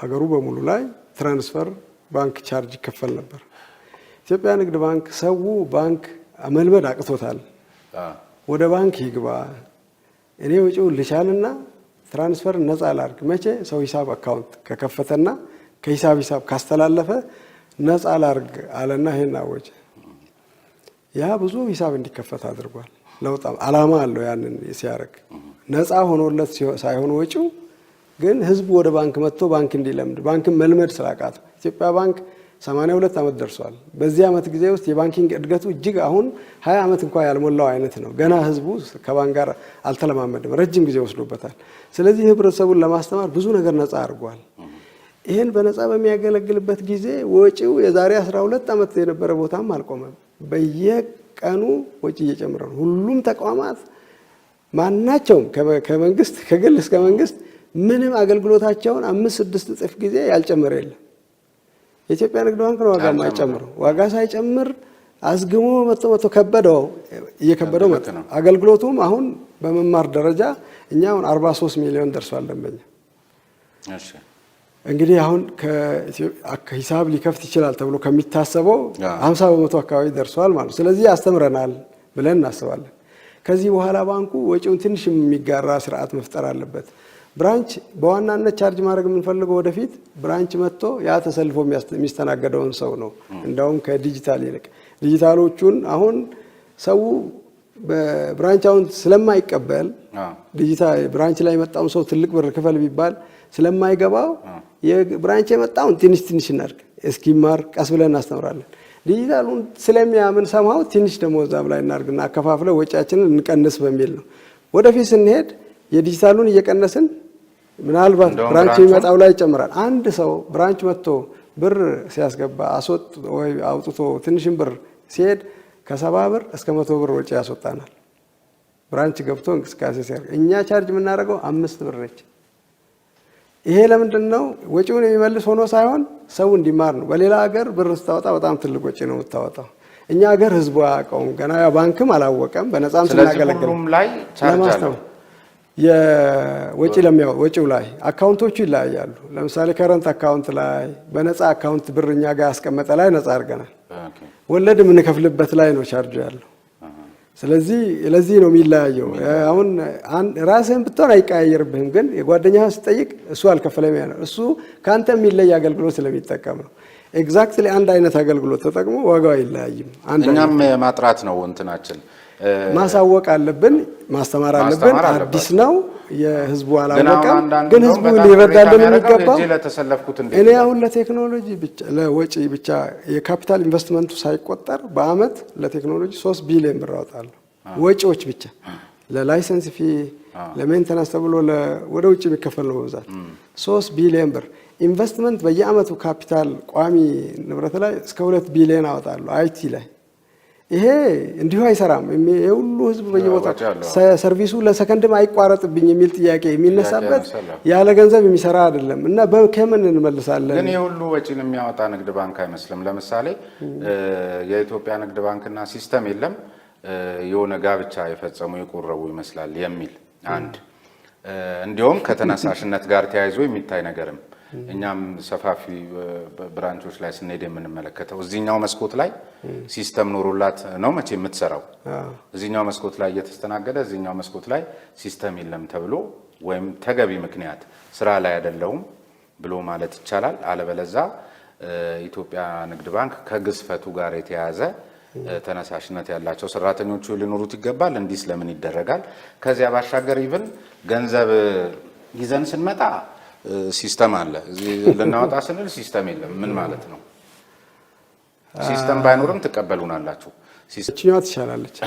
አገሩ በሙሉ ላይ ትራንስፈር ባንክ ቻርጅ ይከፈል ነበር። ኢትዮጵያ ንግድ ባንክ ሰው ባንክ መልመድ አቅቶታል። ወደ ባንክ ይግባ እኔ ወጪው ልቻልና ትራንስፈር ነፃ ላድርግ። መቼ ሰው ሂሳብ አካውንት ከከፈተና ከሂሳብ ካስተላለፈ ነፃ ላድርግ አለና ይሄን አወጀ። ያ ብዙ ሂሳብ እንዲከፈት አድርጓል። ለውጥ ዓላማ አለው። ያንን ሲያደርግ ነፃ ሆኖለት ሳይሆን ወጪው ግን ህዝቡ ወደ ባንክ መጥቶ ባንክ እንዲለምድ ባንክን መልመድ ስላቃተው ኢትዮጵያ ባንክ 82 ዓመት ደርሷል። በዚህ ዓመት ጊዜ ውስጥ የባንኪንግ እድገቱ እጅግ አሁን 20 ዓመት እንኳን ያልሞላው አይነት ነው። ገና ህዝቡ ከባንክ ጋር አልተለማመደም፣ ረጅም ጊዜ ወስዶበታል። ስለዚህ ህብረተሰቡን ለማስተማር ብዙ ነገር ነፃ አድርጓል። ይሄን በነፃ በሚያገለግልበት ጊዜ ወጪው የዛሬ 12 ዓመት የነበረ ቦታም አልቆመም። በየቀኑ ወጪ እየጨመረ ነው። ሁሉም ተቋማት ማናቸውም ከመንግስት ከግል እስከ መንግስት ምንም አገልግሎታቸውን 5-6 እጥፍ ጊዜ ያልጨመረ የለም። የኢትዮጵያ ንግድ ባንክ ነው ዋጋ የማይጨምረው። ዋጋ ሳይጨምር አዝግሞ መጥቶ ከበደው እየከበደው መጣ። አገልግሎቱም አሁን በመማር ደረጃ እኛ አሁን 43 ሚሊዮን ደርሷል ደንበኛ። እሺ እንግዲህ አሁን ከሂሳብ ሊከፍት ይችላል ተብሎ ከሚታሰበው 50 በመቶ አካባቢ ደርሷል ማለት ነው። ስለዚህ አስተምረናል ብለን እናስባለን። ከዚህ በኋላ ባንኩ ወጪውን ትንሽ የሚጋራ ስርዓት መፍጠር አለበት። ብራንች በዋናነት ቻርጅ ማድረግ የምንፈልገው ወደፊት ብራንች መጥቶ ያ ተሰልፎ የሚስተናገደውን ሰው ነው። እንደውም ከዲጂታል ይልቅ ዲጂታሎቹን አሁን ሰው በብራንች አሁን ስለማይቀበል ዲጂታል ብራንች ላይ የመጣውን ሰው ትልቅ ብር ክፈል ቢባል ስለማይገባው የብራንች የመጣውን ትንሽ እናድርግ እስኪማር ቀስ ብለን እናስተምራለን። ዲጂታሉን ስለሚያምን ሰማው ትንሽ ደግሞ እዛም ላይ እናድርግና አከፋፍለ ወጪያችንን እንቀንስ በሚል ነው። ወደፊት ስንሄድ የዲጂታሉን እየቀነስን ምናልባት ብራንች የሚመጣው ላይ ይጨምራል። አንድ ሰው ብራንች መጥቶ ብር ሲያስገባ አውጥቶ ትንሽም ብር ሲሄድ ከ70 ብር እስከ 100 ብር ወጪ ያስወጣናል። ብራንች ገብቶ እንቅስቃሴ ሲያደርግ እኛ ቻርጅ የምናደርገው 5 ብር ነች። ይሄ ለምንድን ነው? ወጪውን የሚመልስ ሆኖ ሳይሆን ሰው እንዲማር ነው። በሌላ ሀገር ብር ስታወጣ በጣም ትልቅ ወጪ ነው የምታወጣው። እኛ ሀገር ህዝቡ አያውቀውም ገና፣ ያ ባንክም አላወቀም። በነፃም ስናገለግል ሁሉም ላይ ቻርጅ አለ። ወጪው ላይ አካውንቶቹ ይለያያሉ። ለምሳሌ ከረንት አካውንት ላይ በነፃ አካውንት ብር እኛ ጋር ያስቀመጠ ላይ ነፃ አድርገናል። ወለድ የምንከፍልበት ላይ ነው ቻርጅ ያለው። ስለዚህ ለዚህ ነው የሚለያየው። አሁን ራስህን ብትሆን አይቀያየርብህም፣ ግን የጓደኛህን ስጠይቅ እሱ አልከፈለም ያለው እሱ ካንተ የሚለይ አገልግሎት ስለሚጠቀም ነው። ኤግዛክትሊ አንድ አይነት አገልግሎት ተጠቅሞ ዋጋው አይለያይም። እኛም ማጥራት ነው እንትናችን ማሳወቅ አለብን፣ ማስተማር አለብን። አዲስ ነው የህዝቡ አላወቀም፣ ግን ህዝቡ ሊረዳልን የሚገባው እኔ አሁን ለቴክኖሎጂ ብቻ ለወጪ ብቻ የካፒታል ኢንቨስትመንቱ ሳይቆጠር በአመት ለቴክኖሎጂ 3 ቢሊዮን ብር አወጣለሁ። ወጪዎች ብቻ ለላይሰንስ ፊ ለሜንተናንስ ተብሎ ወደ ውጭ የሚከፈል ነው በብዛት 3 ቢሊዮን ብር ኢንቨስትመንት በየአመቱ ካፒታል ቋሚ ንብረት ላይ እስከ 2 ቢሊዮን አወጣለሁ አይቲ ላይ። ይሄ እንዲሁ አይሰራም። የሁሉ ህዝብ በየቦታው ሰርቪሱ ለሰከንድም አይቋረጥብኝ የሚል ጥያቄ የሚነሳበት ያለ ገንዘብ የሚሰራ አይደለም እና ከምን እንመልሳለን? ግን የሁሉ ወጪን የሚያወጣ ንግድ ባንክ አይመስልም። ለምሳሌ የኢትዮጵያ ንግድ ባንክና ሲስተም የለም የሆነ ጋብቻ የፈጸሙ የቆረቡ ይመስላል የሚል አንድ እንዲሁም ከተነሳሽነት ጋር ተያይዞ የሚታይ ነገርም እኛም ሰፋፊ ብራንቾች ላይ ስንሄድ የምንመለከተው እዚህኛው መስኮት ላይ ሲስተም ኖሮላት ነው መቼ የምትሰራው። እዚህኛው መስኮት ላይ እየተስተናገደ እዚህኛው መስኮት ላይ ሲስተም የለም ተብሎ ወይም ተገቢ ምክንያት ስራ ላይ አይደለውም ብሎ ማለት ይቻላል። አለበለዛ ኢትዮጵያ ንግድ ባንክ ከግዝፈቱ ጋር የተያያዘ ተነሳሽነት ያላቸው ሰራተኞቹ ሊኖሩት ይገባል። እንዲህ ስለምን ይደረጋል? ከዚያ ባሻገር ይብን ገንዘብ ይዘን ስንመጣ ሲስተም አለ። ልናወጣ ስንል ሲስተም የለም። ምን ማለት ነው? ሲስተም ባይኖርም ትቀበሉናላችሁ። ሲስተም ትሻላለች።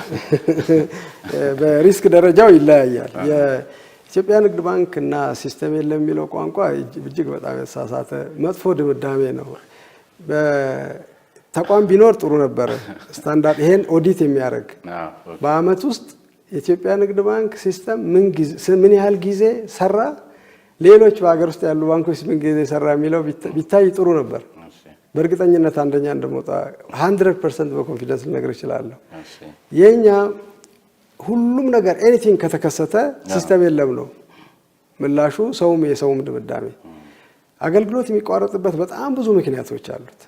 በሪስክ ደረጃው ይለያያል። የኢትዮጵያ ንግድ ባንክ እና ሲስተም የለም የሚለው ቋንቋ እጅግ በጣም የተሳሳተ መጥፎ ድምዳሜ ነው። ተቋም ቢኖር ጥሩ ነበር። ስታንዳርድ ይሄን ኦዲት የሚያደርግ በአመት ውስጥ የኢትዮጵያ ንግድ ባንክ ሲስተም ምን ያህል ጊዜ ሰራ፣ ሌሎች በሀገር ውስጥ ያሉ ባንኮች ምን ጊዜ ሰራ የሚለው ቢታይ ጥሩ ነበር። በእርግጠኝነት አንደኛ እንደሞጣ 100% በኮንፊደንስ ልነግር እችላለሁ። የኛ ሁሉም ነገር ኤኒቲንግ ከተከሰተ ሲስተም የለም ነው ምላሹ። ሰውም የሰውም ድምዳሜ አገልግሎት የሚቋረጥበት በጣም ብዙ ምክንያቶች አሉት።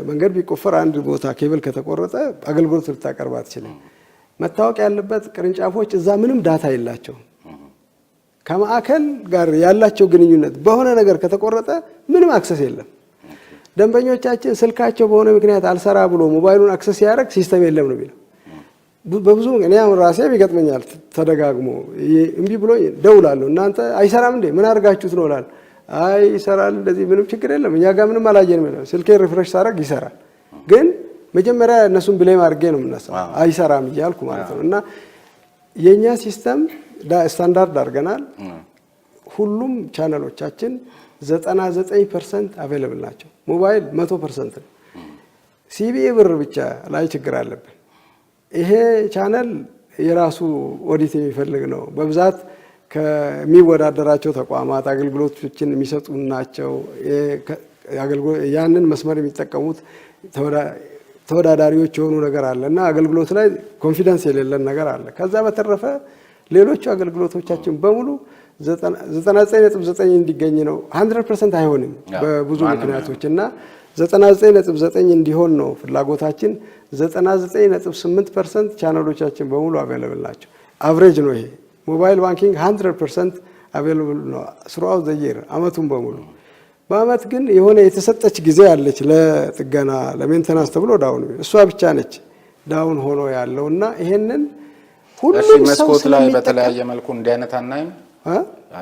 መንገድ ቢቆፈር አንድ ቦታ ኬብል ከተቆረጠ አገልግሎት ልታቀርብ አትችልም። መታወቅ ያለበት ቅርንጫፎች እዛ ምንም ዳታ የላቸው። ከማዕከል ጋር ያላቸው ግንኙነት በሆነ ነገር ከተቆረጠ ምንም አክሰስ የለም። ደንበኞቻችን ስልካቸው በሆነ ምክንያት አልሰራ ብሎ ሞባይሉን አክሰስ ያደርግ ሲስተም የለም ነው የሚለው። በብዙ እኔ አሁን ራሴም ይገጥመኛል ተደጋግሞ እምቢ ብሎ ደውላለሁ። እናንተ አይሰራም እንዴ ምን አድርጋችሁት ነው እላለሁ። አይ ይሰራል እንደዚህ ምንም ችግር የለም እኛ ጋር ምንም አላየንም ነው። ስልኬ ሪፍሬሽ ሳደርግ ይሰራል። ግን መጀመሪያ እነሱን ብሌም አድርጌ ነው የምነሳው አይሰራም እያልኩ ማለት ነው። እና የኛ ሲስተም ስታንዳርድ አድርገናል። ሁሉም ቻናሎቻችን 99% አቬለብል ናቸው። ሞባይል 100% ነው። ሲቢኢ ብር ብቻ ላይ ችግር አለብን። ይሄ ቻናል የራሱ ኦዲት የሚፈልግ ነው። በብዛት ከሚወዳደራቸው ተቋማት አገልግሎቶችን የሚሰጡ ናቸው። ያንን መስመር የሚጠቀሙት ተወዳዳሪዎች የሆኑ ነገር አለ እና አገልግሎት ላይ ኮንፊደንስ የሌለን ነገር አለ። ከዛ በተረፈ ሌሎቹ አገልግሎቶቻችን በሙሉ 99.9 እንዲገኝ ነው። 100% አይሆንም በብዙ ምክንያቶች እና 99.9 እንዲሆን ነው ፍላጎታችን። 99.8% ቻናሎቻችን በሙሉ አቬለብል ናቸው። አቨሬጅ ነው ይሄ። ሞባይል ባንኪንግ 100% አቬለብል ነው ስሩአውት ዘ ይር አመቱን በሙሉ። በአመት ግን የሆነ የተሰጠች ጊዜ አለች ለጥገና ለሜንተናንስ ተብሎ ዳውን እሷ ብቻ ነች ዳውን ሆኖ ያለውና ይሄንን ሁሉም መስኮት ላይ በተለያየ መልኩ እንዲህ አይነት አናይም።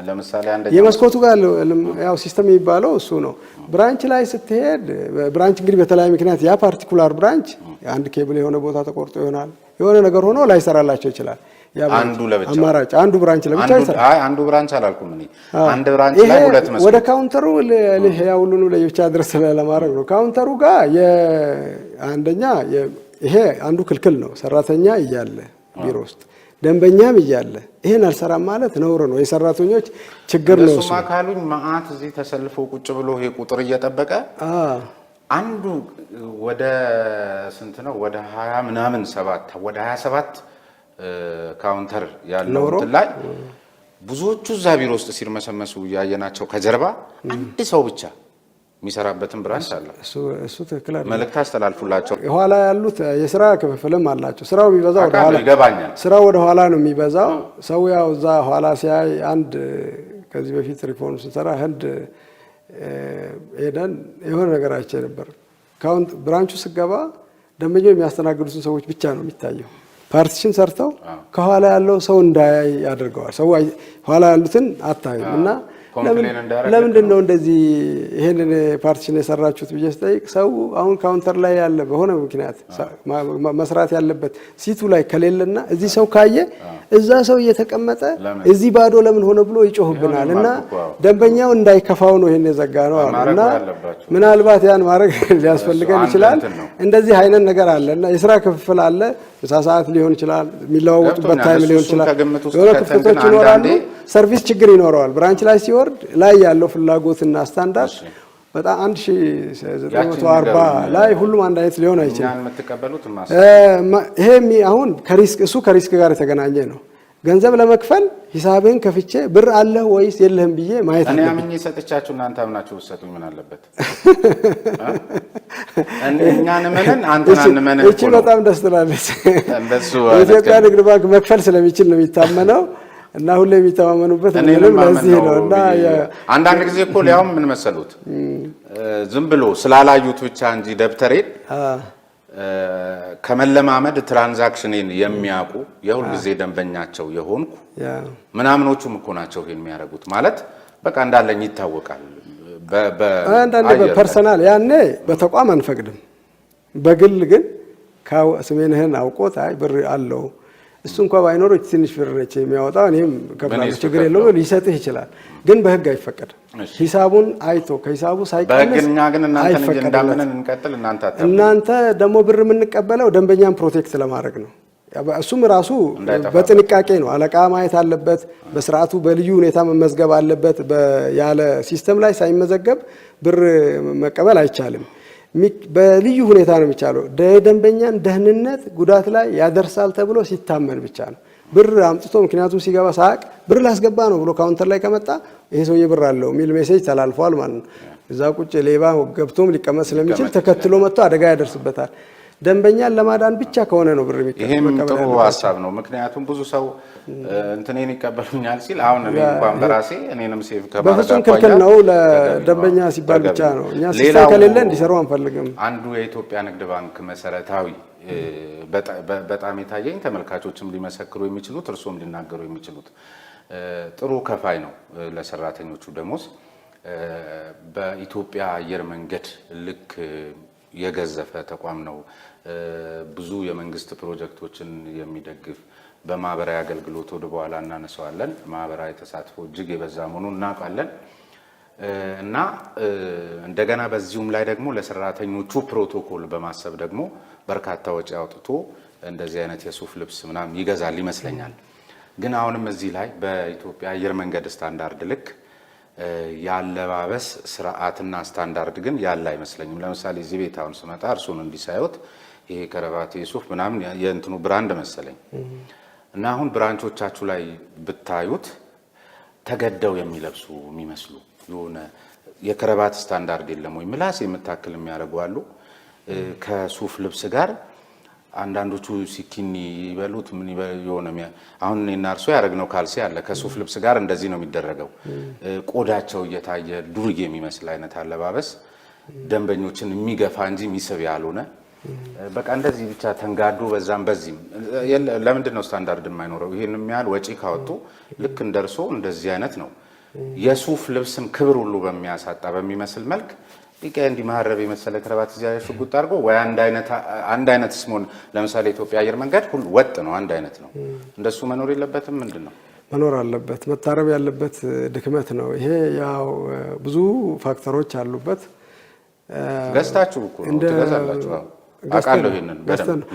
ለምሳሌ አንደኛ የመስኮቱ ጋር ያው ሲስተም የሚባለው እሱ ነው። ብራንች ላይ ስትሄድ ብራንች እንግዲህ በተለያየ ምክንያት ያ ፓርቲኩላር ብራንች አንድ ኬብል የሆነ ቦታ ተቆርጦ ይሆናል የሆነ ነገር ሆኖ ላይሰራላቸው ይችላል። አንዱ ለብቻ አማራጭ አንዱ ብራንች ለብቻ ይሰራል። አይ አንዱ ብራንች አላልኩም እኔ አንድ ብራንች ላይ ሁለት መስኮት ወደ ካውንተሩ ያው ሁሉኑ ለየብቻ ድረስ ለማድረግ ነው። ካውንተሩ ጋር የአንደኛ ይሄ አንዱ ክልክል ነው። ሰራተኛ እያለ ቢሮ ውስጥ ደንበኛም እያለ ይሄን አልሰራም ማለት ነውር ነው። የሰራተኞች ችግር ነው። እሱማ ካሉኝ ማአት እዚህ ተሰልፎ ቁጭ ብሎ ይሄ ቁጥር እየጠበቀ አንዱ ወደ ስንት ነው ወደ 20 ምናምን 7 ወደ 27 ካውንተር ያለው ላይ ብዙዎቹ እዛ ቢሮ ውስጥ ሲርመሰመሱ ያየናቸው ከጀርባ አንድ ሰው ብቻ የሚሰራበትን ብራንች አለ። እሱ ትክክል አይደለም። መልእክት አስተላልፉላቸው። የኋላ ያሉት የሥራ ክፍፍልም አላቸው። ስራው የሚበዛው ወደ ኋላ ይገባኛል። ስራው ወደ ኋላ ነው የሚበዛው። ሰው ያው እዛ ኋላ ሲያይ አንድ ከዚህ በፊት ሪፎርም ስንሰራ ህንድ ሄደን የሆነ ነገር አይቼ ነበር። ካውንት ብራንቹ ስገባ ደንበኛው የሚያስተናግዱትን ሰዎች ብቻ ነው የሚታየው። ፓርቲሽን ሰርተው ከኋላ ያለው ሰው እንዳያይ ያደርገዋል። ሰው ኋላ ያሉትን አታዩም እና ለምንድን ነው እንደዚህ ይሄንን ፓርቲሽን የሰራችሁት ብዬ ስጠይቅ ሰው አሁን ካውንተር ላይ ያለ በሆነ ምክንያት መስራት ያለበት ሲቱ ላይ ከሌለና እዚህ ሰው ካየ እዛ ሰው እየተቀመጠ እዚህ ባዶ ለምን ሆነ ብሎ ይጮህብናል እና ደንበኛው እንዳይከፋው ነው ይሄን የዘጋ ነው እና ምናልባት ያን ማድረግ ሊያስፈልገን ይችላል። እንደዚህ አይነት ነገር አለና የሥራ ክፍፍል አለ። ምሳ ሰዓት ሊሆን ይችላል፣ የሚለዋወጡበት ታይም ሊሆን ይችላል። የሆነ ክፍተቶች ይኖራሉ። ሰርቪስ ችግር ይኖረዋል። ብራንች ላይ ሲወርድ ላይ ያለው ፍላጎትና ስታንዳርድ በጣም 1940 ላይ ሁሉም አንድ አይነት ሊሆን አይችልም። ይሄ አሁን ከሪስክ ጋር የተገናኘ ነው። ገንዘብ ለመክፈል ሂሳብህን ከፍቼ ብር አለህ ወይስ የለህም ብዬ ማየት አለብኝ። እኔ አምኜ ሰጥቻችሁ እናንተ አምናችሁ ወሰዱኝ ምን አለበት? እኛን ምንን አንተን ምንን እቺ በጣም ደስ ትላለች። የኢትዮጵያ ንግድ ባንክ መክፈል ስለሚችል ነው የሚታመነው እና ሁሌ የሚተማመኑበት ምንም ለዚህ ነው። እና አንዳንድ ጊዜ እኮ ሊያውም ምን መሰሉት ዝም ብሎ ስላላዩት ብቻ እንጂ ደብተሬን ከመለማመድ ትራንዛክሽኔን የሚያውቁ የሁል ጊዜ ደንበኛቸው የሆንኩ ምናምኖቹም እኮ ናቸው ይሄን የሚያደርጉት። ማለት በቃ እንዳለኝ ይታወቃል። አንዳንድ በፐርሰናል ያኔ በተቋም አንፈቅድም። በግል ግን ስሜንህን አውቆት አይ ብር አለው እሱ እንኳን ባይኖር ትንሽ ብር ነች የሚያወጣው እኔም ከፍላለሁ ችግር የለውም ሊሰጥህ ይችላል። ግን በህግ አይፈቀድም። ሂሳቡን አይቶ ከሂሳቡ ሳይቀንስ በህግኛ ግን እናንተ እንጂ እንዳመነን እንቀጥል። እናንተ ደግሞ ብር የምንቀበለው ደንበኛን ፕሮቴክት ለማድረግ ነው። እሱም ራሱ በጥንቃቄ ነው። አለቃ ማየት አለበት። በስርዓቱ በልዩ ሁኔታ መመዝገብ አለበት። ያለ ሲስተም ላይ ሳይመዘገብ ብር መቀበል አይቻልም። በልዩ ሁኔታ ነው የሚቻለው። ደንበኛን ደህንነት ጉዳት ላይ ያደርሳል ተብሎ ሲታመን ብቻ ነው ብር አምጥቶ። ምክንያቱም ሲገባ ሳቅ ብር ላስገባ ነው ብሎ ካውንተር ላይ ከመጣ ይሄ ሰውዬ ብር አለው የሚል ሜሴጅ ተላልፏል ማለት ነው። እዛ ቁጭ ሌባ ገብቶም ሊቀመጥ ስለሚችል ተከትሎ መጥቶ አደጋ ያደርስበታል። ደንበኛን ለማዳን ብቻ ከሆነ ነው ብር የሚቀበል። ይሄም ጥሩ ሀሳብ ነው። ምክንያቱም ብዙ ሰው እንትኔን ይቀበሉኛል ሲል አሁን እኔ እንኳን በራሴ እኔንም ሴቭ ከማድረግ በፍጹም ክልክል ነው። ለደንበኛ ሲባል ብቻ ነው። እኛ ሲስተም ከሌለ እንዲሰሩ አንፈልግም። አንዱ የኢትዮጵያ ንግድ ባንክ መሰረታዊ በጣም የታየኝ ተመልካቾችም ሊመሰክሩ የሚችሉት እርሶም ሊናገሩ የሚችሉት ጥሩ ከፋይ ነው ለሰራተኞቹ ደሞዝ። በኢትዮጵያ አየር መንገድ ልክ የገዘፈ ተቋም ነው። ብዙ የመንግስት ፕሮጀክቶችን የሚደግፍ በማህበራዊ አገልግሎት ወደ በኋላ እናነሳዋለን። ማህበራዊ ተሳትፎ እጅግ የበዛ መሆኑን እናውቃለን። እና እንደገና በዚሁም ላይ ደግሞ ለሰራተኞቹ ፕሮቶኮል በማሰብ ደግሞ በርካታ ወጪ አውጥቶ እንደዚህ አይነት የሱፍ ልብስ ምናምን ይገዛል ይመስለኛል። ግን አሁንም እዚህ ላይ በኢትዮጵያ አየር መንገድ ስታንዳርድ ልክ ያለባበስ ስርዓትና ስታንዳርድ ግን ያለ አይመስለኝም። ለምሳሌ እዚህ ቤት አሁን ስመጣ እርሱን እንዲሳዩት ይሄ ከረባት የሱፍ ምናምን የእንትኑ ብራንድ መሰለኝ እና አሁን ብራንቾቻችሁ ላይ ብታዩት ተገደው የሚለብሱ የሚመስሉ የሆነ የከረባት ስታንዳርድ የለም ወይ ምላስ የምታክል የሚያደርጉ አሉ። ከሱፍ ልብስ ጋር አንዳንዶቹ ሲኪኒ ይበሉት ምን ይሆነ አሁን እኔና እርሶ ያደረግነው ካልሲ አለ ከሱፍ ልብስ ጋር እንደዚህ ነው የሚደረገው። ቆዳቸው እየታየ ዱርዬ የሚመስል አይነት አለባበስ ደንበኞችን የሚገፋ እንጂ የሚስብ ያልሆነ በቃ እንደዚህ ብቻ ተንጋዱ በዛም በዚህም። ለምንድን ነው ስታንዳርድ የማይኖረው? ይሄን የሚያህል ወጪ ካወጡ ልክ እንደርሶ እንደዚህ አይነት ነው የሱፍ ልብስን ክብር ሁሉ በሚያሳጣ በሚመስል መልክ ዲቃ እንዲ ማህረብ የመሰለ ከረባት እዚያ ሽጉጥ አድርጎ ወይ አንድ አይነት ስሞን። ለምሳሌ ኢትዮጵያ አየር መንገድ ሁሉ ወጥ ነው፣ አንድ አይነት ነው። እንደሱ መኖር የለበትም። ምንድነው መኖር አለበት? መታረብ ያለበት ድክመት ነው ይሄ። ያው ብዙ ፋክተሮች አሉበት። ገዝታችሁ እኮ ነው ትገዛላችሁ። አቃለው ይሄንን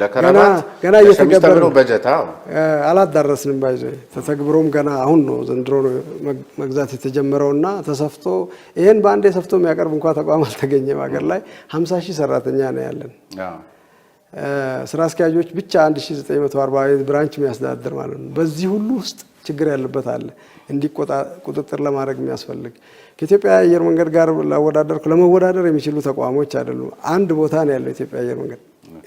ለከረባት ገና እየተገበረው በጀት አላዳረስንም። ባይዞ ተተግብሮም ገና አሁን ነው ዘንድሮ መግዛት የተጀመረውና ተሰፍቶ ይሄን በአንዴ ሰፍቶ የሚያቀርብ እንኳን ተቋም አልተገኘም። ሀገር ላይ 50,000 ሰራተኛ ነው ያለን። ስራ አስኪያጆች ብቻ 1940 ብራንች የሚያስተዳድር ማለት ነው። በዚህ ሁሉ ውስጥ ችግር ያለበት አለ። ቁጥጥር ለማድረግ የሚያስፈልግ ከኢትዮጵያ አየር መንገድ ጋር ለመወዳደር የሚችሉ ተቋሞች አይደሉም። አንድ ቦታ ነው ያለው ኢትዮጵያ አየር መንገድ።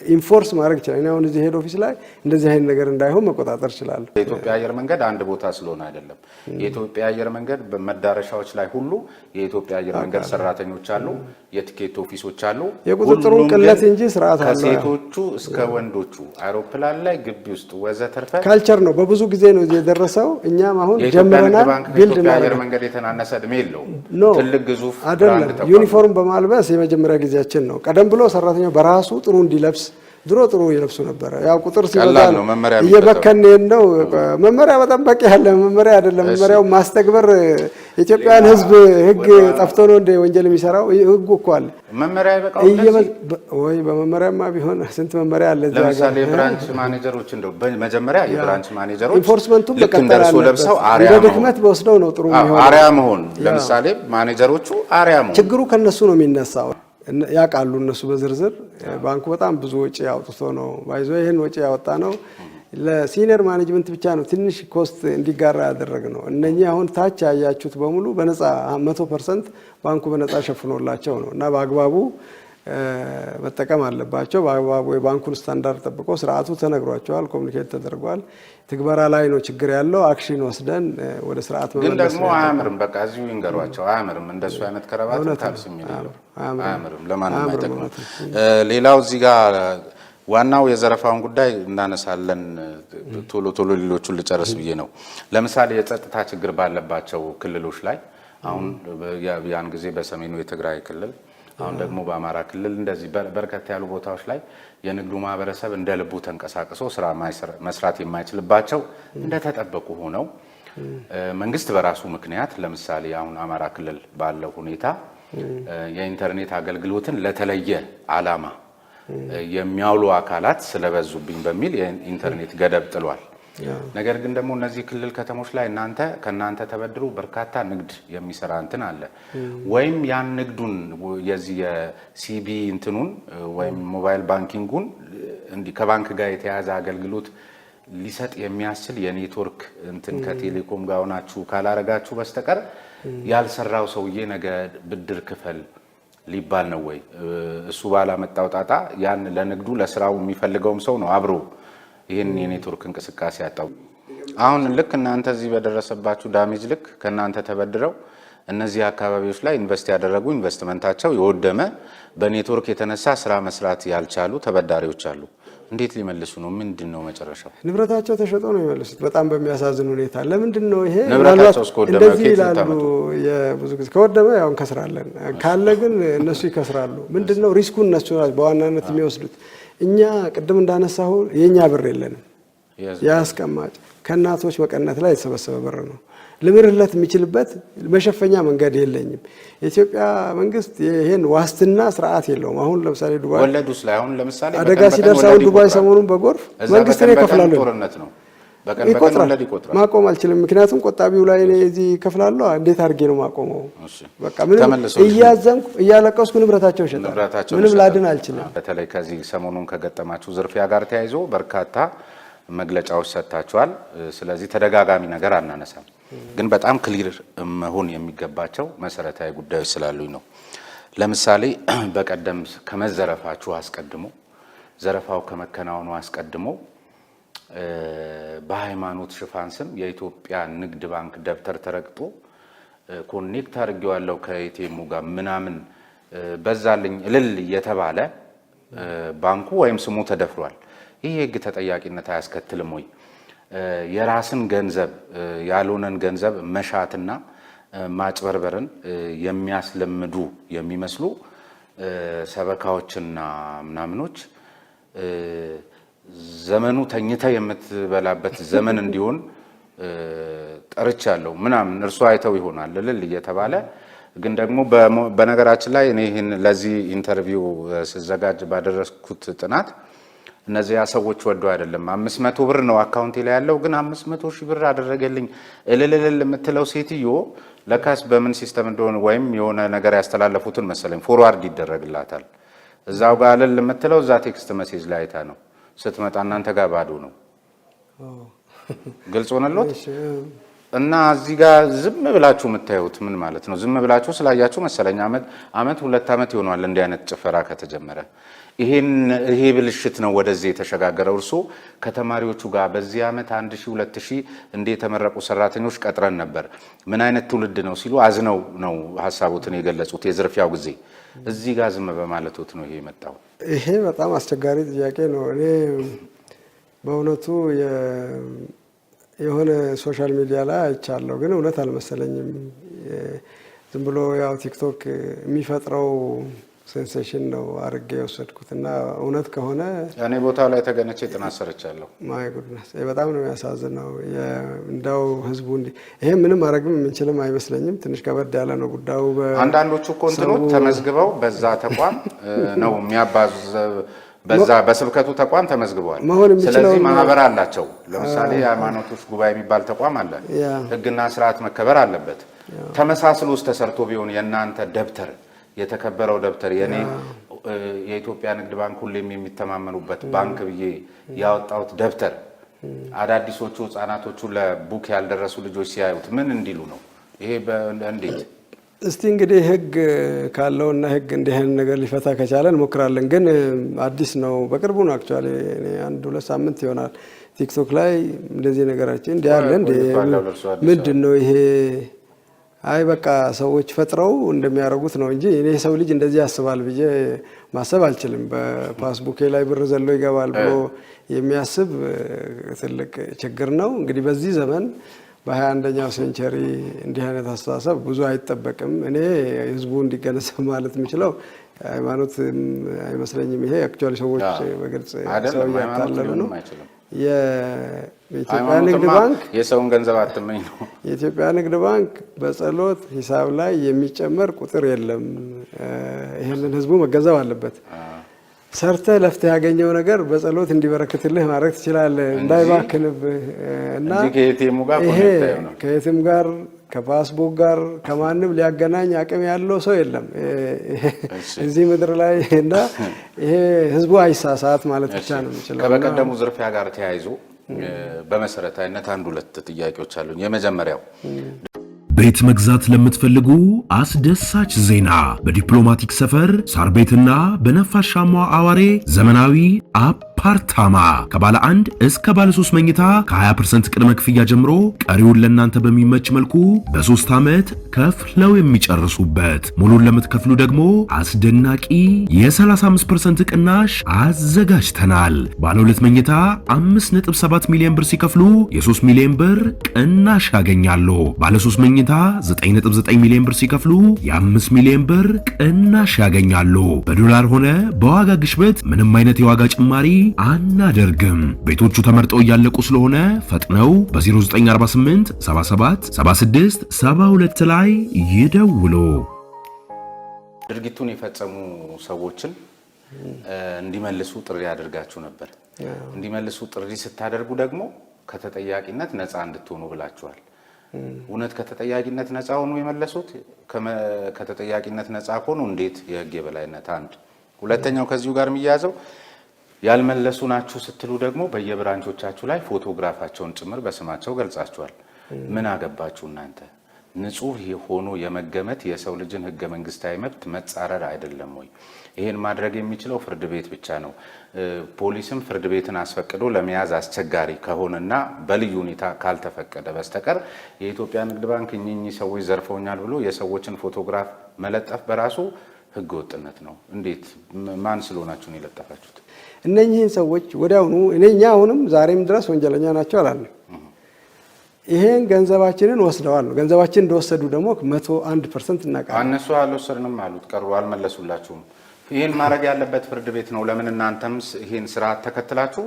ኢንፎርስ ማድረግ ይችላል። እኔ አሁን እዚህ ሄድ ኦፊስ ላይ እንደዚህ አይነት ነገር እንዳይሆን መቆጣጠር ይችላል። የኢትዮጵያ አየር መንገድ አንድ ቦታ ስለሆነ አይደለም። የኢትዮጵያ አየር መንገድ በመዳረሻዎች ላይ ሁሉ የኢትዮጵያ አየር መንገድ ሰራተኞች አሉ፣ የቲኬት ኦፊሶች አሉ። የቁጥጥሩ ቅለት እንጂ ስርዓት አለ። ከሴቶቹ እስከ ወንዶቹ አይሮፕላን ላይ ግቢ ውስጥ ወዘተርፈ ካልቸር ነው። በብዙ ጊዜ ነው የደረሰው። እኛም አሁን ጀምረናል። ቢልድ ነው። አየር መንገድ የተናነሰ እድሜ የለውም። ትልቅ ግዙፍ አይደለም። ዩኒፎርም በማልበስ የመጀመሪያ ጊዜያችን ነው። ቀደም ብሎ ሰራተኛው በራሱ ጥሩ እንዲለብስ ድሮ ጥሩ ይለብሱ ነበር። ያው ቁጥር ሲበዛ እየበከነን ነው። መመሪያ በጣም በቂ ያለ መመሪያ አይደለም። መመሪያው ማስተግበር የኢትዮጵያን ሕዝብ ሕግ ጠፍቶ ነው እንደ ወንጀል የሚሰራው። ሕጉ እኮ አለ። መመሪያ ይበቃው ወይ? በመመሪያማ ቢሆን ስንት መመሪያ አለ። ለምሳሌ የብራንች ማኔጀሮች እንደው በመጀመሪያ የብራንች ማኔጀሮች ኢንፎርስመንቱም በቀጠራ ለብሰው አሪያ በድክመት በወስደው ነው ጥሩ የሚሆነው። አሪያ መሆን ለምሳሌ ማኔጀሮቹ አሪያ መሆን ችግሩ ከነሱ ነው የሚነሳው። ያውቃሉ እነሱ በዝርዝር። ባንኩ በጣም ብዙ ወጪ አውጥቶ ነው ባይዞ ይሄን ወጪ ያወጣ ነው። ለሲኒየር ማኔጅመንት ብቻ ነው ትንሽ ኮስት እንዲጋራ ያደረግ ነው። እነኚህ አሁን ታች ያያችሁት በሙሉ በነፃ 100% ባንኩ በነፃ ሸፍኖላቸው ነው እና በአግባቡ መጠቀም አለባቸው። በአግባቡ የባንኩን ስታንዳርድ ጠብቆ ስርዓቱ ተነግሯቸዋል፣ ኮሙኒኬት ተደርጓል። ትግበራ ላይ ነው ችግር ያለው። አክሽን ወስደን ወደ ስርዓት መመለስ። ግን ደግሞ አያምርም። በቃ እዚሁ ይንገሯቸው። አያምርም። እንደሱ አይነት ከረባት ታልስ የሚለው አያምርም፣ ለማንም አይጠቅምም። ሌላው እዚህ ጋር ዋናው የዘረፋውን ጉዳይ እናነሳለን። ቶሎ ቶሎ ሌሎቹን ልጨርስ ብዬ ነው። ለምሳሌ የጸጥታ ችግር ባለባቸው ክልሎች ላይ አሁን ያን ጊዜ በሰሜኑ የትግራይ ክልል አሁን ደግሞ በአማራ ክልል እንደዚህ በርከት ያሉ ቦታዎች ላይ የንግዱ ማህበረሰብ እንደ ልቡ ተንቀሳቅሶ ስራ መስራት የማይችልባቸው እንደተጠበቁ ሆነው መንግስት በራሱ ምክንያት ለምሳሌ አሁን አማራ ክልል ባለው ሁኔታ የኢንተርኔት አገልግሎትን ለተለየ ዓላማ የሚያውሉ አካላት ስለበዙብኝ በሚል የኢንተርኔት ገደብ ጥሏል። ነገር ግን ደግሞ እነዚህ ክልል ከተሞች ላይ ከናንተ ተበድሩ በርካታ ንግድ የሚሰራ እንትን አለ ወይም ያን ንግዱን የዚህ የሲቢ እንትኑን ወይም ሞባይል ባንኪንጉን እንዲህ ከባንክ ጋር የተያያዘ አገልግሎት ሊሰጥ የሚያስችል የኔትወርክ እንትን ከቴሌኮም ጋር ሆናችሁ ካላረጋችሁ በስተቀር ያልሰራው ሰውዬ ነገ ብድር ክፈል ሊባል ነው ወይ? እሱ ባላመጣው ጣጣ ያን ለንግዱ ለስራው የሚፈልገውም ሰው ነው አብሮ ይሄን የኔትወርክ እንቅስቃሴ ያጣው። አሁን ልክ እናንተ እዚህ በደረሰባችሁ ዳሜጅ ልክ ከናንተ ተበድረው እነዚህ አካባቢዎች ላይ ኢንቨስት ያደረጉ ኢንቨስትመንታቸው የወደመ በኔትወርክ የተነሳ ስራ መስራት ያልቻሉ ተበዳሪዎች አሉ። እንዴት ሊመልሱ ነው? ምንድነው መጨረሻው? ንብረታቸው ተሸጦ ነው የሚመልሱት። በጣም በሚያሳዝን ሁኔታ። ለምንድነው ይሄ ንብረታቸው እስከወደመ እንደዚህ ይላሉ? የብዙ ጊዜ ከወደመ ያው እንከስራለን ካለ ግን እነሱ ይከስራሉ። ምንድነው ሪስኩን እነሱ በዋናነት የሚወስዱት? እኛ ቅድም እንዳነሳሁ የኛ ብር የለንም። ያስቀማጭ ከእናቶች መቀነት ላይ የተሰበሰበ ብር ነው። ልምርለት የሚችልበት መሸፈኛ መንገድ የለኝም። የኢትዮጵያ መንግስት ይሄን ዋስትና ስርዓት የለውም። አሁን ለምሳሌ ዱባይ ወለዱስ ላይ አሁን ለምሳሌ አደጋ ሲደርስ አሁን ዱባይ ሰሞኑን በጎርፍ መንግስት ነው ይከፍላል። ጦርነት ነው በቀን ወለድ ይቆጥራል። ማቆም አልችልም። ምክንያቱም ቆጣቢው ላይ እኔ እዚህ ከፍላለሁ። እንዴት አድርጌ ነው ማቆመው? በቃ ምንም እያዘንኩ እያለቀስኩ ንብረታቸው ሸጣ ምንም ላድን አልችልም። በተለይ ከዚህ ሰሞኑን ከገጠማችሁ ዝርፊያ ጋር ተያይዞ በርካታ መግለጫዎች ሰጥታችኋል። ስለዚህ ተደጋጋሚ ነገር አናነሳም፣ ግን በጣም ክሊር መሆን የሚገባቸው መሰረታዊ ጉዳዮች ስላሉኝ ነው። ለምሳሌ በቀደም ከመዘረፋችሁ አስቀድሞ ዘረፋው ከመከናወኑ አስቀድሞ በሃይማኖት ሽፋን ስም የኢትዮጵያ ንግድ ባንክ ደብተር ተረግጦ ኮኔክት አድርጌዋለሁ ከኤቲኤሙ ጋር ምናምን በዛልኝ እልል እየተባለ ባንኩ ወይም ስሙ ተደፍሯል። ይህ የህግ ተጠያቂነት አያስከትልም ወይ? የራስን ገንዘብ ያልሆነን ገንዘብ መሻትና ማጭበርበርን የሚያስለምዱ የሚመስሉ ሰበካዎችና ምናምኖች ዘመኑ ተኝተ የምትበላበት ዘመን እንዲሆን ጠርቻለሁ ምናምን እርሱ አይተው ይሆናል እልል እየተባለ ግን ደግሞ በነገራችን ላይ እኔ ይሄን ለዚህ ኢንተርቪው ስዘጋጅ ባደረስኩት ጥናት እነዚያ ሰዎች ወደው አይደለም 500 ብር ነው አካውንቴ ላይ ያለው ግን 500 ሺህ ብር አደረገልኝ እልልል የምትለው ሴትዮ ለካስ በምን ሲስተም እንደሆነ ወይም የሆነ ነገር ያስተላለፉትን መሰለኝ ፎርዋርድ ይደረግላታል። እዛው ጋር እልል የምትለው እዛ ቴክስት ሜሴጅ ላይ አይታ ነው ስትመጣ እናንተ ጋር ባዶ ነው። ግልጽ ሆነሎት እና እዚህ ጋር ዝም ብላችሁ የምታዩት ምን ማለት ነው? ዝም ብላችሁ ስላያችሁ መሰለኝ አመት 2 አመት ይሆናል እንዲህ አይነት ጭፈራ ከተጀመረ። ይሄ ብልሽት ነው ወደዚህ የተሸጋገረው። እርሱ ከተማሪዎቹ ጋር በዚህ አመት 1000 2000 እንደ የተመረቁ ሰራተኞች ቀጥረን ነበር ምን አይነት ትውልድ ነው ሲሉ አዝነው ነው ሐሳቡትን የገለጹት። የዝርፊያው ጊዜ እዚህ ጋር ዝም በማለቶት ነው ይሄ የመጣው። ይሄ በጣም አስቸጋሪ ጥያቄ ነው። እኔ በእውነቱ የሆነ ሶሻል ሚዲያ ላይ አይቻለሁ፣ ግን እውነት አልመሰለኝም። ዝም ብሎ ያው ቲክቶክ የሚፈጥረው ሴንሴሽን ነው አርጌ የወሰድኩትና እውነት ከሆነ እኔ ቦታው ላይ ተገነቼ ጥናት ሰርቻለሁ። ማይ ጉድነስ በጣም ነው የሚያሳዝነው። እንዳው ህዝቡ ይሄ ምንም ማድረግም የምንችልም አይመስለኝም። ትንሽ ከበድ ያለ ነው ጉዳዩ። አንዳንዶቹ ኮንትሮት ተመዝግበው በዛ ተቋም ነው የሚያባዙ በዛ በስብከቱ ተቋም ተመዝግበዋል። ስለዚህ ማህበር አላቸው። ለምሳሌ የሃይማኖቶች ጉባኤ የሚባል ተቋም አለ። ህግና ስርዓት መከበር አለበት። ተመሳስሎስ ተሰርቶ ቢሆን የእናንተ ደብተር የተከበረው ደብተር የኔ የኢትዮጵያ ንግድ ባንክ ሁሌም የሚተማመኑበት ባንክ ብዬ ያወጣሁት ደብተር አዳዲሶቹ ህፃናቶቹ ለቡክ ያልደረሱ ልጆች ሲያዩት ምን እንዲሉ ነው? ይሄ እንዴት? እስቲ እንግዲህ ህግ ካለውና ህግ እንዲህ አይነት ነገር ሊፈታ ከቻለ እንሞክራለን። ግን አዲስ ነው፣ በቅርቡ ነው። አክቹአሊ እኔ 1-2 ሳምንት ይሆናል ቲክቶክ ላይ እንደዚህ ነገራችን እንዲህ አለ እንደ ምንድነው ይሄ? አይ በቃ ሰዎች ፈጥረው እንደሚያደርጉት ነው እንጂ እኔ ሰው ልጅ እንደዚህ ያስባል ብዬ ማሰብ አልችልም። በፓስቡኬ ላይ ብር ዘሎ ይገባል ብሎ የሚያስብ ትልቅ ችግር ነው። እንግዲህ በዚህ ዘመን በ21ኛው ሴንቸሪ እንዲህ አይነት አስተሳሰብ ብዙ አይጠበቅም። እኔ ህዝቡ እንዲገነዘብ ማለት የምችለው ሃይማኖት አይመስለኝም። ይሄ አክቹአሊ ሰዎች በግልጽ ሰው ያታለሉ ነው። የኢትዮጵያ ንግድ ባንክ የሰውን ገንዘብ አትመኝ ነው። የኢትዮጵያ ንግድ ባንክ በጸሎት ሂሳብ ላይ የሚጨመር ቁጥር የለም። ይሄንን ህዝቡ መገንዘብ አለበት። ሰርተህ ለፍተህ ያገኘው ነገር በጸሎት እንዲበረክትልህ ማድረግ ትችላለህ እንዳይባክንብህ እና ይሄ ከየትም ጋር ከፓስፖርት ጋር ከማንም ሊያገናኝ አቅም ያለው ሰው የለም እዚህ ምድር ላይ እና ይሄ ህዝቡ አይሳሳት ማለት ብቻ ነው የሚችለው። ከበቀደሙ ዝርፊያ ጋር ተያይዞ በመሰረታዊነት አንድ ሁለት ጥያቄዎች አሉኝ። የመጀመሪያው ቤት መግዛት ለምትፈልጉ አስደሳች ዜና በዲፕሎማቲክ ሰፈር ሳር ቤትና በነፋሻማው አዋሬ ዘመናዊ አፓርታማ ከባለ 1 እስከ ባለ 3 መኝታ ከ20% ቅድመ ክፍያ ጀምሮ ቀሪውን ለእናንተ በሚመች መልኩ በ3 ዓመት ከፍለው የሚጨርሱበት ሙሉን ለምትከፍሉ ደግሞ አስደናቂ የ35% ቅናሽ አዘጋጅተናል። ባለ 2 መኝታ 5.7 ሚሊዮን ብር ሲከፍሉ የ3 ሚሊዮን ብር ቅናሽ ያገኛሉ። ባለ 3 መኝታ 9.9 ሚሊዮን ብር ሲከፍሉ የ5 ሚሊዮን ብር ቅናሽ ያገኛሉ። በዶላር ሆነ በዋጋ ግሽበት ምንም አይነት የዋጋ ጭማሪ አናደርግም። ቤቶቹ ተመርጠው እያለቁ ስለሆነ ፈጥነው በ0948 77 76 72 ላይ ይደውሉ። ድርጊቱን የፈጸሙ ሰዎችን እንዲመልሱ ጥሪ ያደርጋችሁ ነበር። እንዲመልሱ ጥሪ ስታደርጉ ደግሞ ከተጠያቂነት ነፃ እንድትሆኑ ብላችኋል። እውነት ከተጠያቂነት ነፃ ሆኑ የመለሱት? ከተጠያቂነት ነፃ ሆኑ እንዴት? የህግ የበላይነት አንድ። ሁለተኛው ከዚሁ ጋር የሚያያዘው ያልመለሱ ናችሁ ስትሉ ደግሞ በየብራንቾቻችሁ ላይ ፎቶግራፋቸውን ጭምር በስማቸው ገልጻችኋል። ምን አገባችሁ እናንተ? ንጹህ ሆኖ የመገመት የሰው ልጅን ህገ መንግስታዊ መብት መጻረር አይደለም ወይ? ይሄን ማድረግ የሚችለው ፍርድ ቤት ብቻ ነው። ፖሊስም ፍርድ ቤትን አስፈቅዶ ለመያዝ አስቸጋሪ ከሆነና በልዩ ሁኔታ ካልተፈቀደ በስተቀር የኢትዮጵያ ንግድ ባንክ እኚህ ሰዎች ዘርፈውኛል ብሎ የሰዎችን ፎቶግራፍ መለጠፍ በራሱ ህገ ወጥነት ነው። እንዴት? ማን ስለሆናችሁ ነው የለጠፋችሁት? እነኚህን ሰዎች ወዲያውኑ እኛ አሁንም ዛሬም ድረስ ወንጀለኛ ናቸው አላለም። ይሄን ገንዘባችንን ወስደዋል ነው። ገንዘባችንን እንደወሰዱ ደግሞ 101% እናውቃለን። እነሱ አልወሰድንም አሉት፣ ቀሩ፣ አልመለሱላችሁም። ይሄን ማድረግ ያለበት ፍርድ ቤት ነው። ለምን እናንተም ይሄን ስርዓት ተከትላችሁ?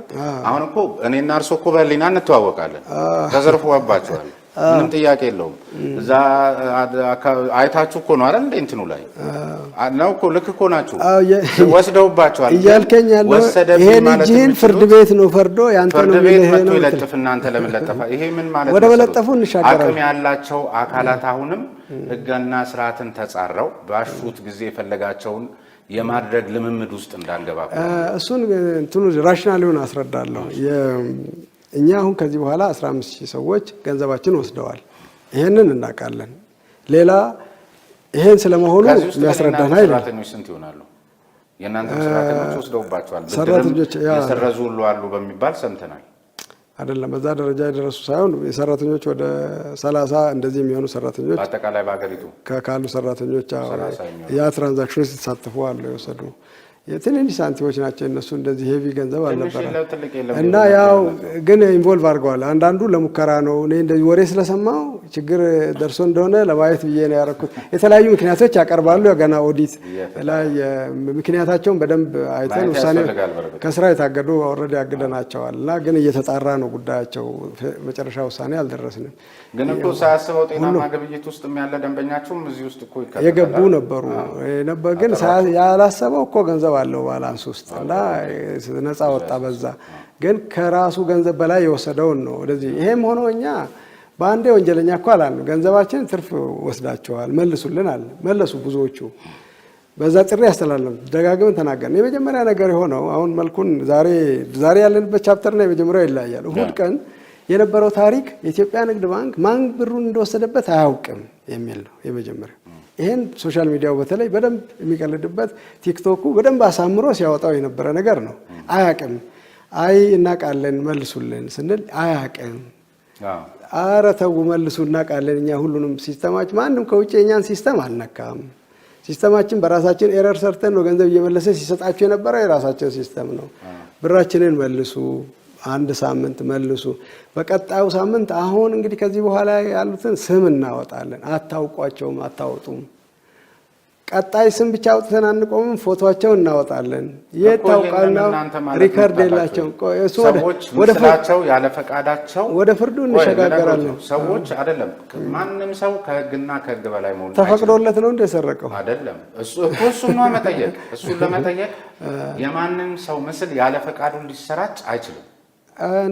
አሁን እኮ እኔና እርሶ እኮ በህሊና እንተዋወቃለን። ተዘርፎባችኋል፣ ምንም ጥያቄ የለውም። እዛ አይታችሁ እኮ ነው አይደል? እንደ እንትኑ ላይ ነው እኮ ልክ እኮ ናችሁ። ወስደውባችኋል እያልከኝ ያለው ይሄን እጅህን ፍርድ ቤት ነው ፈርዶ ያንተ ነው የሚለው ይለጥፍ። እናንተ ለምን ለጠፋ? ይሄ ምን ማለት ነው? ወደ በለጠፉ እንሻገራለን። አቅም ያላቸው አካላት አሁንም ህግና ስርዓትን ተጻረው ባሹት ጊዜ የፈለጋቸውን የማድረግ ልምምድ ውስጥ እንዳንገባ እሱን እንትኑ ራሽናሊውን አስረዳለሁ። እኛ አሁን ከዚህ በኋላ 15000 ሰዎች ገንዘባችን ወስደዋል። ይሄንን እናውቃለን። ሌላ ይሄን ስለመሆኑ የሚያስረዳን አይደለም። ሰራተኞች ስንት ይሆናሉ? የእናንተ ሰራተኞች ወስደውባቸዋል። ሰራተኞች የሰረዙ ሁሉ አሉ በሚባል ሰምተናል። አይደለም በዛ ደረጃ የደረሱ ሳይሆን የሰራተኞች ወደ 30 እንደዚህ የሚሆኑ ሰራተኞች በአጠቃላይ በአገሪቱ ካሉ ሰራተኞች ያ ትራንዛክሽን ተሳትፈው አሉ የወሰዱ የትንንሽ ሳንቲሞች ናቸው። እነሱ እንደዚህ ሄቪ ገንዘብ አልነበረ እና ያው ግን ኢንቮልቭ አድርገዋል። አንዳንዱ ለሙከራ ነው። እኔ እንደዚህ ወሬ ስለሰማው ችግር ደርሶ እንደሆነ ለማየት ብዬ ነው ያደረኩት። የተለያዩ ምክንያቶች ያቀርባሉ። ገና ኦዲት ላይ ምክንያታቸውን በደንብ አይተን ውሳኔ ከስራ የታገዱ ኦልሬዲ አግደናቸዋል እና ግን እየተጣራ ነው ጉዳያቸው። መጨረሻ ውሳኔ አልደረስንም። ግን እኮ ሳያስበው ጤናማ ግብይት ውስጥ ያለ ደንበኛችሁም እዚህ ውስጥ እኮ የገቡ ነበሩ ነበር። ግን ያላሰበው እኮ ገንዘብ አለው ባላንስ ውስጥ እና ነፃ ወጣ በዛ። ግን ከራሱ ገንዘብ በላይ የወሰደውን ነው ወደዚህ። ይሄም ሆኖ እኛ በአንዴ ወንጀለኛ እኮ አላልንም። ገንዘባችን ትርፍ ወስዳቸዋል መልሱልን አለ። መለሱ ብዙዎቹ። በዛ ጥሪ ያስተላልም ደጋግመን ተናገርን። የመጀመሪያ ነገር የሆነው አሁን መልኩን ዛሬ ያለንበት ቻፕተርና የመጀመሪያው ይለያያል። እሁድ ቀን የነበረው ታሪክ የኢትዮጵያ ንግድ ባንክ ማን ብሩን እንደወሰደበት አያውቅም የሚል ነው የመጀመሪያው። ይሄን ሶሻል ሚዲያው በተለይ በደንብ የሚቀልድበት ቲክቶኩ በደንብ አሳምሮ ሲያወጣው የነበረ ነገር ነው። አያውቅም። አይ እናውቃለን መልሱልን ስንል አያውቅም። ኧረ ተው መልሱ እናውቃለን እኛ ሁሉንም ሲስተማች ማንም ከውጭ የኛን ሲስተም አልነካም። ሲስተማችን በራሳችን ኤረር ሰርተን ነው ገንዘብ እየመለሰ ሲሰጣቸው የነበረው የራሳችን ሲስተም ነው። ብራችንን መልሱ፣ አንድ ሳምንት መልሱ፣ በቀጣዩ ሳምንት አሁን እንግዲህ ከዚህ በኋላ ያሉትን ስም እናወጣለን። አታውቋቸውም፣ አታወጡም። ቀጣይ ስም ብቻ አውጥተን አንቆምም፣ ፎቶአቸውን እናወጣለን። የታውቃልና ሪከርድ የላቸውም። ሰዎች ምስላቸው ያለ ፈቃዳቸው ወደ ፍርዱ እንሸጋገራለን። ሰዎች አይደለም ማንም ሰው ከህግና ከህግ በላይ መሆን ተፈቅዶለት ነው እንደሰረቀው አይደለም። እሱን ነው መጠየቅ። እሱን ለመጠየቅ የማንም ሰው ምስል ያለ ፈቃዱ ሊሰራጭ አይችልም።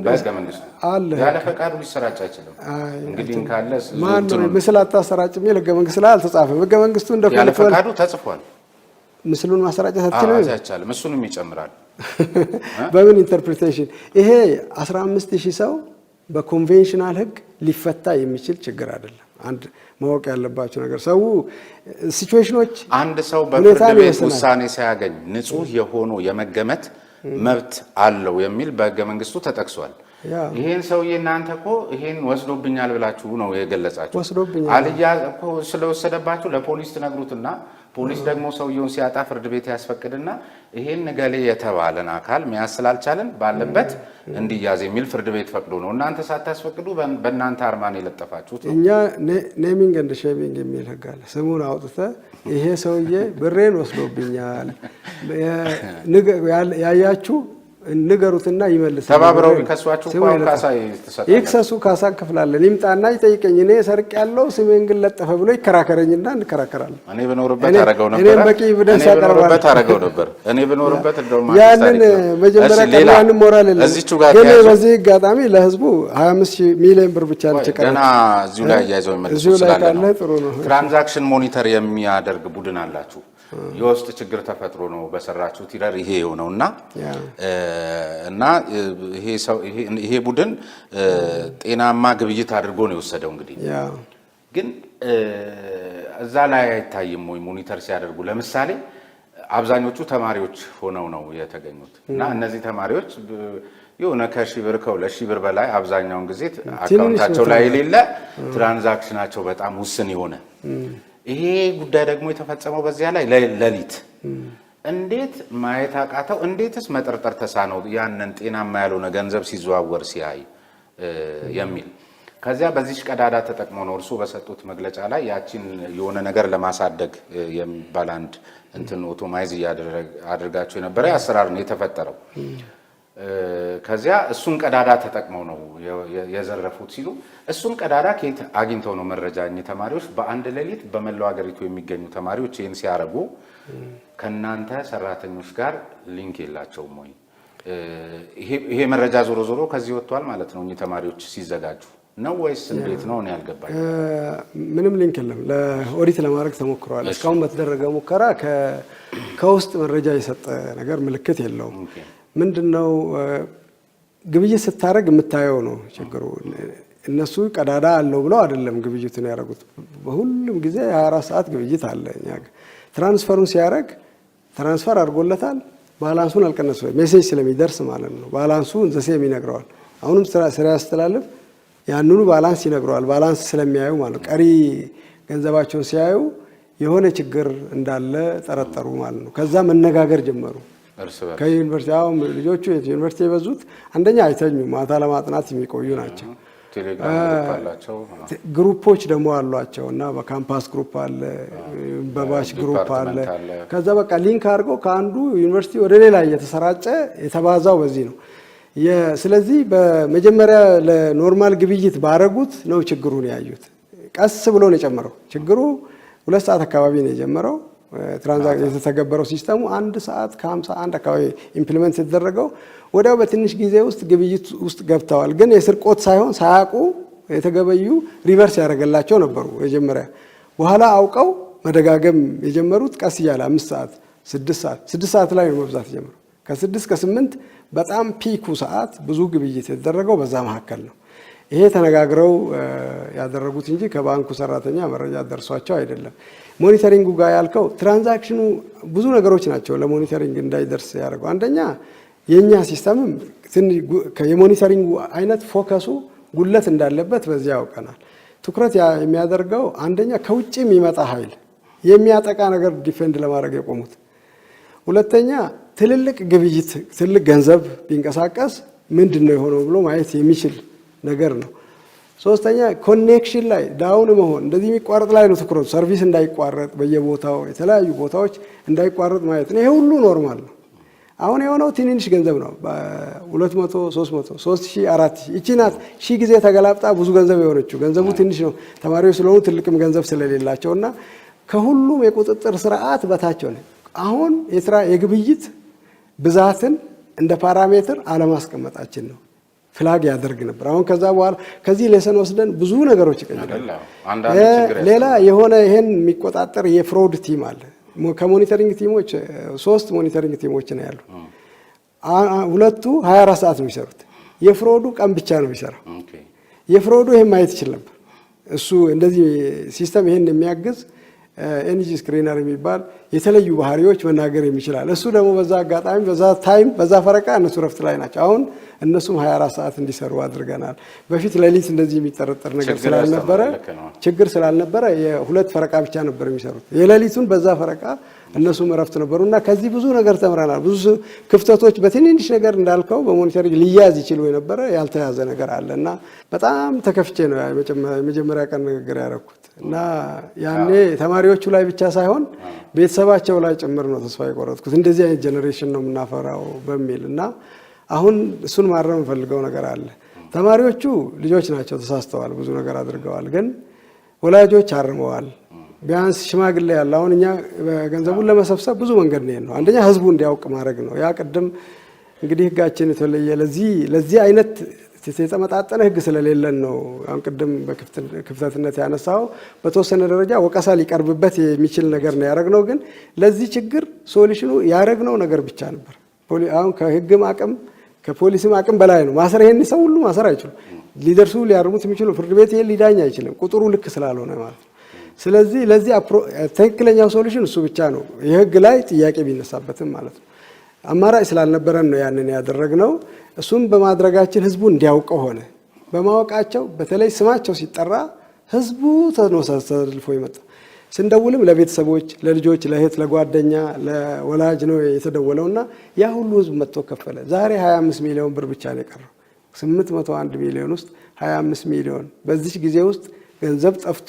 በህገ መንግስቱ አለ ያለ ፈቃዱ ሊሰራጭ አይችልም። እንግዲህ ካለ ማን ነው ምስል አታሰራጭ የሚል ህገ መንግስት ላይ አልተጻፈም። ህገ መንግስቱ እንደኮ ያለ ፈቃዱ ተጽፏል። ምስሉን ማሰራጨት አይቻልም። እሱንም ይጨምራል። በምን ኢንተርፕሪቴሽን ይሄ 15000 ሰው በኮንቬንሽናል ህግ ሊፈታ የሚችል ችግር አይደለም። አንድ ማወቅ ያለባቸው ነገር ሰው ሲቹዌሽኖች አንድ ሰው በፍርድ ቤት ውሳኔ ሳያገኝ ንጹህ የሆኑ የመገመት መብት አለው የሚል በህገ መንግስቱ ተጠቅሷል። ይሄን ሰውዬ እናንተ እኮ ይሄን ወስዶብኛል ብላችሁ ነው የገለጻችሁ። አልያ እኮ ስለወሰደባችሁ ለፖሊስ ትነግሩትና ፖሊስ ደግሞ ሰውየውን ሲያጣ ፍርድ ቤት ያስፈቅድና ይሄን ገሌ የተባለን አካል መያዝ ስላልቻለን ባለበት እንዲያዝ የሚል ፍርድ ቤት ፈቅዶ ነው። እናንተ ሳታስፈቅዱ በእናንተ አርማን የለጠፋችሁት ነው። እኛ ኔሚንግ ኤንድ ሼሚንግ የሚል ህግ አለ። ስሙን አውጥተህ ይሄ ሰውዬ ብሬን ወስዶብኛል ያያችሁ ንገሩትና ይመልስ። ተባብረው ቢከሷችሁ ካሳ ይተሰጣል። ይክሰሱ፣ ካሳ እንከፍላለን። ይምጣና ይጠይቀኝ። እኔ ሰርቅ ያለው ስሜን ግን ለጠፈ ብሎ ይከራከረኝና እንከራከራለን። እኔ ብኖርበት አረጋው ነበር። እኔም በቂ ኤቪደንስ ያቀርባል። እኔ ብኖርበት እንደውም ያንን መጀመሪያ ቀላን ሞራል የለም። ግን በዚህ አጋጣሚ ለህዝቡ 25 ሚሊዮን ብር ብቻ ነው ተቀበለ። ገና እዚሁ ላይ ያይዘው ይመልሱ ስላለ ትራንዛክሽን ሞኒተር የሚያደርግ ቡድን አላችሁ። የውስጥ ችግር ተፈጥሮ ነው በሰራችሁት ይላል ይሄ የሆነውና ይሄ ቡድን ጤናማ ግብይት አድርጎ ነው የወሰደው። እንግዲህ ግን እዛ ላይ አይታይም ወይ ሞኒተር ሲያደርጉ? ለምሳሌ አብዛኞቹ ተማሪዎች ሆነው ነው የተገኙት እና እነዚህ ተማሪዎች የሆነ ከሺህ ብር ከ2,000 ብር በላይ አብዛኛውን ጊዜ አካውንታቸው ላይ የሌለ ትራንዛክሽናቸው በጣም ውስን የሆነ ይሄ ጉዳይ ደግሞ የተፈጸመው በዚያ ላይ ሌሊት እንዴት ማየት አቃተው? እንዴትስ መጠርጠር ተሳነው? ያንን ጤናማ ያልሆነ ገንዘብ ሲዘዋወር ሲያይ የሚል ከዚያ በዚህ ቀዳዳ ተጠቅሞ ነው እርሱ በሰጡት መግለጫ ላይ ያቺን የሆነ ነገር ለማሳደግ የሚባል አንድ እንትን ኦቶማይዝ አድርጋቸው የነበረ አሰራር ነው የተፈጠረው። ከዚያ እሱን ቀዳዳ ተጠቅመው ነው የዘረፉት ሲሉ እሱን ቀዳዳ ከየት አግኝተው ነው መረጃኝ ተማሪዎች በአንድ ሌሊት በመላው ሀገሪቱ የሚገኙ ተማሪዎች ይሄን ሲያረጉ ከናንተ ሰራተኞች ጋር ሊንክ የላቸውም ወይ? ይሄ መረጃ ዞሮ ዞሮ ከዚህ ወጥቷል ማለት ነው እኚህ ተማሪዎች ሲዘጋጁ ነው ወይስ እንዴት ነው? እኔ ያልገባኝ ምንም ሊንክ የለም። ለኦዲት ለማድረግ ተሞክሯል። እስካሁን በተደረገ ሙከራ ከውስጥ መረጃ የሰጠ ነገር ምልክት የለውም። ምንድነው ግብይት ስታረግ የምታየው ነው ችግሩ። እነሱ ቀዳዳ አለው ብለው አይደለም ግብይቱን ያደረጉት። በሁሉም ጊዜ 24 ሰዓት ግብይት አለ። ትራንስፈሩን ሲያደርግ ትራንስፈር አድርጎለታል፣ ባላንሱን አልቀነሰው ሜሴጅ ስለሚደርስ ማለት ነው። ባላንሱን ዘሴም ይነግረዋል። አሁንም ስራ ያስተላልፍ ያንኑ ባላንስ ይነግረዋል። ባላንስ ስለሚያዩ ማለት ቀሪ ገንዘባቸውን ሲያዩ የሆነ ችግር እንዳለ ጠረጠሩ ማለት ነው። ከዛ መነጋገር ጀመሩ። ከዩኒቨርሲቲ አሁን ልጆቹ ዩኒቨርሲቲ የበዙት አንደኛ አይተኙ ማታ ለማጥናት የሚቆዩ ናቸው። ግሩፖች ደግሞ አሏቸው እና በካምፓስ ግሩፕ አለ፣ በባች ግሩፕ አለ። ከዛ በቃ ሊንክ አድርገው ከአንዱ ዩኒቨርሲቲ ወደ ሌላ እየተሰራጨ የተባዛው በዚህ ነው። ስለዚህ በመጀመሪያ ለኖርማል ግብይት ባረጉት ነው ችግሩን ያዩት። ቀስ ብሎ ነው የጨመረው። ችግሩ 2 ሰዓት አካባቢ ነው የጀመረው። ትራንዛክሽን የተተገበረው ሲስተሙ 1 ሰዓት ከ51 አካባቢ ኢምፕሊመንት የተደረገው ወዲያው በትንሽ ጊዜ ውስጥ ግብይት ውስጥ ገብተዋል። ግን የስርቆት ሳይሆን ሳያውቁ የተገበዩ ሪቨርስ ያደረገላቸው ነበሩ መጀመሪያ። በኋላ አውቀው መደጋገም የጀመሩት ቀስ እያለ 5 ሰዓት 6 ሰዓት ላይ ነው መብዛት የጀመረው። ከ6 እስከ 8 በጣም ፒኩ ሰዓት ብዙ ግብይት የተደረገው በዛ መካከል ነው። ይሄ ተነጋግረው ያደረጉት እንጂ ከባንኩ ሰራተኛ መረጃ ደርሷቸው አይደለም። ሞኒተሪንጉ ጋር ያልከው ትራንዛክሽኑ ብዙ ነገሮች ናቸው ለሞኒተሪንግ እንዳይደርስ ያደርገው። አንደኛ የኛ ሲስተምም የሞኒተሪንጉ አይነት ፎከሱ ጉለት እንዳለበት በዚያ ያውቀናል። ትኩረት የሚያደርገው አንደኛ ከውጭ የሚመጣ ኃይል የሚያጠቃ ነገር ዲፌንድ ለማድረግ የቆሙት፣ ሁለተኛ ትልልቅ ግብይት ትልቅ ገንዘብ ቢንቀሳቀስ ምንድነው የሆነው ብሎ ማየት የሚችል ነገር ነው። ሶስተኛ ኮኔክሽን ላይ ዳውን መሆን እንደዚህ የሚቋረጥ ላይ ነው ትኩረቱ። ሰርቪስ እንዳይቋረጥ በየቦታው የተለያዩ ቦታዎች እንዳይቋረጥ ማየት ነው። ይሄ ሁሉ ኖርማል ነው። አሁን የሆነው ትንንሽ ገንዘብ ነው። በ200 300 3000 4000 እቺ ናት 1000 ጊዜ ተገላብጣ ብዙ ገንዘብ የሆነችው። ገንዘቡ ትንሽ ነው ተማሪዎች ስለሆኑ ትልቅም ገንዘብ ስለሌላቸውና ከሁሉም የቁጥጥር ስርዓት በታች ሆነ። አሁን የግብይት ብዛትን እንደ ፓራሜትር አለማስቀመጣችን ነው ፍላግ ያደርግ ነበር። አሁን ከዛ በኋላ ከዚህ ሌሰን ወስደን ብዙ ነገሮች ይቀየራሉ። ሌላ የሆነ ይሄን የሚቆጣጠር የፍሮድ ቲም አለ። ከሞኒተሪንግ ቲሞች 3 ሞኒተሪንግ ቲሞች ነው ያሉ። ሁለቱ 24 ሰዓት ነው የሚሰሩት። የፍሮዱ ቀን ብቻ ነው የሚሰራው። የፍሮዱ ይሄን ማየት ይችላል ነበር። እሱ እንደዚህ ሲስተም ይሄን የሚያግዝ ኤንጂ ስክሪነር የሚባል የተለዩ ባህሪዎች መናገር የሚችላል። እሱ ደግሞ በዛ አጋጣሚ በዛ ታይም በዛ ፈረቃ እነሱ ረፍት ላይ ናቸው። አሁን እነሱም 24 ሰዓት እንዲሰሩ አድርገናል። በፊት ሌሊት እንደዚህ የሚጠረጠር ነገር ስላልነበረ ችግር ስላልነበረ የሁለት ፈረቃ ብቻ ነበር የሚሰሩት። የሌሊቱን በዛ ፈረቃ እነሱም ረፍት ነበሩና ከዚህ ብዙ ነገር ተምረናል። ብዙ ክፍተቶች በትንንሽ ነገር እንዳልከው በሞኒተሪንግ ሊያዝ ይችሉ የነበረ ያልተያዘ ነገር አለና በጣም ተከፍቼ ነው የመጀመሪያ ቀን ንግግር ያደረኩት እና ያኔ ተማሪዎቹ ላይ ብቻ ሳይሆን ቤተሰባቸው ላይ ጭምር ነው ተስፋ የቆረጥኩት። እንደዚህ አይነት ጄኔሬሽን ነው የምናፈራው በሚል እና አሁን እሱን ማረም የምፈልገው ነገር አለ። ተማሪዎቹ ልጆች ናቸው፣ ተሳስተዋል፣ ብዙ ነገር አድርገዋል። ግን ወላጆች አርመዋል። ቢያንስ ሽማግሌ ያለ አሁን እኛ ገንዘቡን ለመሰብሰብ ብዙ መንገድ ነው። አንደኛ ህዝቡ እንዲያውቅ ማድረግ ነው። ያ ቅድም እንግዲህ ህጋችን የተለየ ለዚህ አይነት የተመጣጠነ ህግ ስለሌለን ነው። አሁን ቅድም በክፍተትነት ያነሳው በተወሰነ ደረጃ ወቀሳ ሊቀርብበት የሚችል ነገር ነው ያደረግነው። ግን ለዚህ ችግር ሶሉሽኑ ያደረግነው ነገር ብቻ ነበር። አሁን ከህግም አቅም ከፖሊስም አቅም በላይ ነው። ማሰር ይሄን ሰው ሁሉ ማሰር አይችሉም። ሊደርሱ ሊያርሙት የሚችሉ ፍርድ ቤት ይሄን ሊዳኝ አይችልም፣ ቁጥሩ ልክ ስላልሆነ ማለት ነው። ስለዚህ ለዚህ ትክክለኛው ሶሉሽን እሱ ብቻ ነው፣ የህግ ላይ ጥያቄ ቢነሳበትም ማለት ነው። አማራጭ ስላልነበረን ነው ያንን ያደረግነው። እሱም በማድረጋችን ህዝቡ እንዲያውቀው ሆነ። በማወቃቸው በተለይ ስማቸው ሲጠራ ህዝቡ ተሰልፎ ይመጣ። ስንደውልም ለቤተሰቦች፣ ለልጆች፣ ለእህት፣ ለጓደኛ፣ ለወላጅ ነው የተደወለውና ያ ሁሉ ህዝብ መጥቶ ከፈለ። ዛሬ 25 ሚሊዮን ብር ብቻ ነው የቀረው። 801 ሚሊዮን ውስጥ 25 ሚሊዮን በዚህ ጊዜ ውስጥ ገንዘብ ጠፍቶ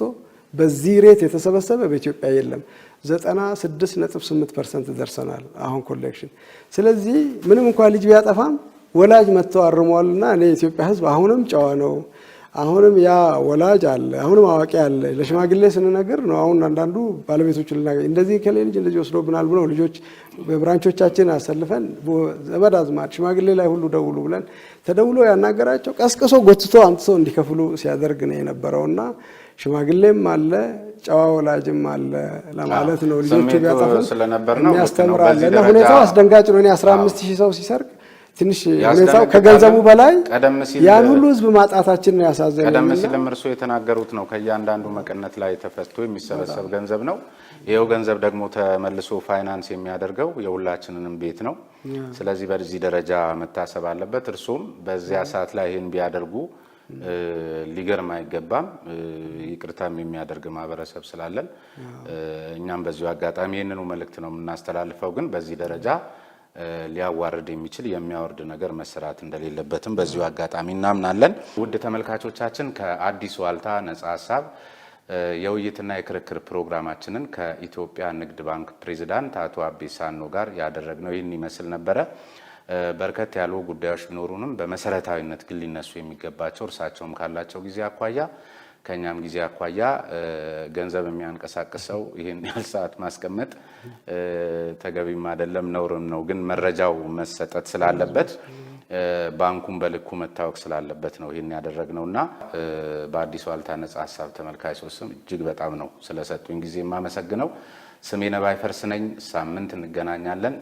በዚህ ሬት የተሰበሰበ በኢትዮጵያ የለም። 96.8% ደርሰናል አሁን ኮሌክሽን። ስለዚህ ምንም እንኳን ልጅ ቢያጠፋም ወላጅ መጥተው አርመዋልና እኔ የኢትዮጵያ ህዝብ አሁንም ጨዋ ነው። አሁንም ያ ወላጅ አለ፣ አሁንም አዋቂ አለ። ለሽማግሌ ስንነግር ነው አሁን አንዳንዱ ባለቤቶቹ እንደዚህ ከሌ ልጅ እንደዚህ ወስዶብናል ብለው ልጆች በብራንቾቻችን አሰልፈን ዘመድ አዝማድ ሽማግሌ ላይ ሁሉ ደውሉ ብለን ተደውሎ ያናገራቸው ቀስቅሶ ጎትቶ አምጥቶ እንዲከፍሉ ሲያደርግ ነው የነበረውና ሽማግሌም አለ ጨዋ ወላጅም አለ ለማለት ነው። ልጆቹ ቢያጠፉ የሚያስተምራል እና ሁኔታው አስደንጋጭ ነው። እኔ 15000 ሰው ሲሰርቅ ትንሽ ሁኔታው ከገንዘቡ በላይ ያን ሁሉ ህዝብ ማጣታችን ነው ያሳዘነው። ቀደም ሲልም እርስዎ የተናገሩት ነው ከእያንዳንዱ መቀነት ላይ ተፈስቶ የሚሰበሰብ ገንዘብ ነው። ይሄው ገንዘብ ደግሞ ተመልሶ ፋይናንስ የሚያደርገው የሁላችንንም ቤት ነው። ስለዚህ በዚህ ደረጃ መታሰብ አለበት። እርሱም በዚያ ሰዓት ላይ ይሄን ቢያደርጉ ሊገርም አይገባም። ይቅርታም የሚያደርግ ማህበረሰብ ስላለን እኛም በዚሁ አጋጣሚ ይሄንኑ መልእክት ነው የምናስተላልፈው። ግን በዚህ ደረጃ ሊያዋርድ የሚችል የሚያወርድ ነገር መሰራት እንደሌለበትም በዚሁ አጋጣሚ እናምናለን። ውድ ተመልካቾቻችን ከአዲስ ዋልታ ነጻ ሀሳብ የውይይትና የክርክር ፕሮግራማችንን ከኢትዮጵያ ንግድ ባንክ ፕሬዝዳንት አቶ አቤ ሳኖ ጋር ያደረግነው ይህን ይመስል ነበረ። በርከት ያሉ ጉዳዮች ቢኖሩንም በመሰረታዊነት ግን ሊነሱ የሚገባቸው እርሳቸውም ካላቸው ጊዜ አኳያ ከኛም ጊዜ አኳያ ገንዘብ የሚያንቀሳቅሰው ይሄን ያህል ሰዓት ማስቀመጥ ተገቢም አይደለም፣ ነውርም ነው። ግን መረጃው መሰጠት ስላለበት ባንኩን በልኩ መታወቅ ስላለበት ነው ይሄን ያደረግነውና በአዲስ ዋልታ ነጻ ሀሳብ ተመልካቾች ስም እጅግ በጣም ነው ስለሰጡኝ ጊዜ የማመሰግነው። ስሜ ነባይ ፈርስ ነኝ። ሳምንት እንገናኛለን።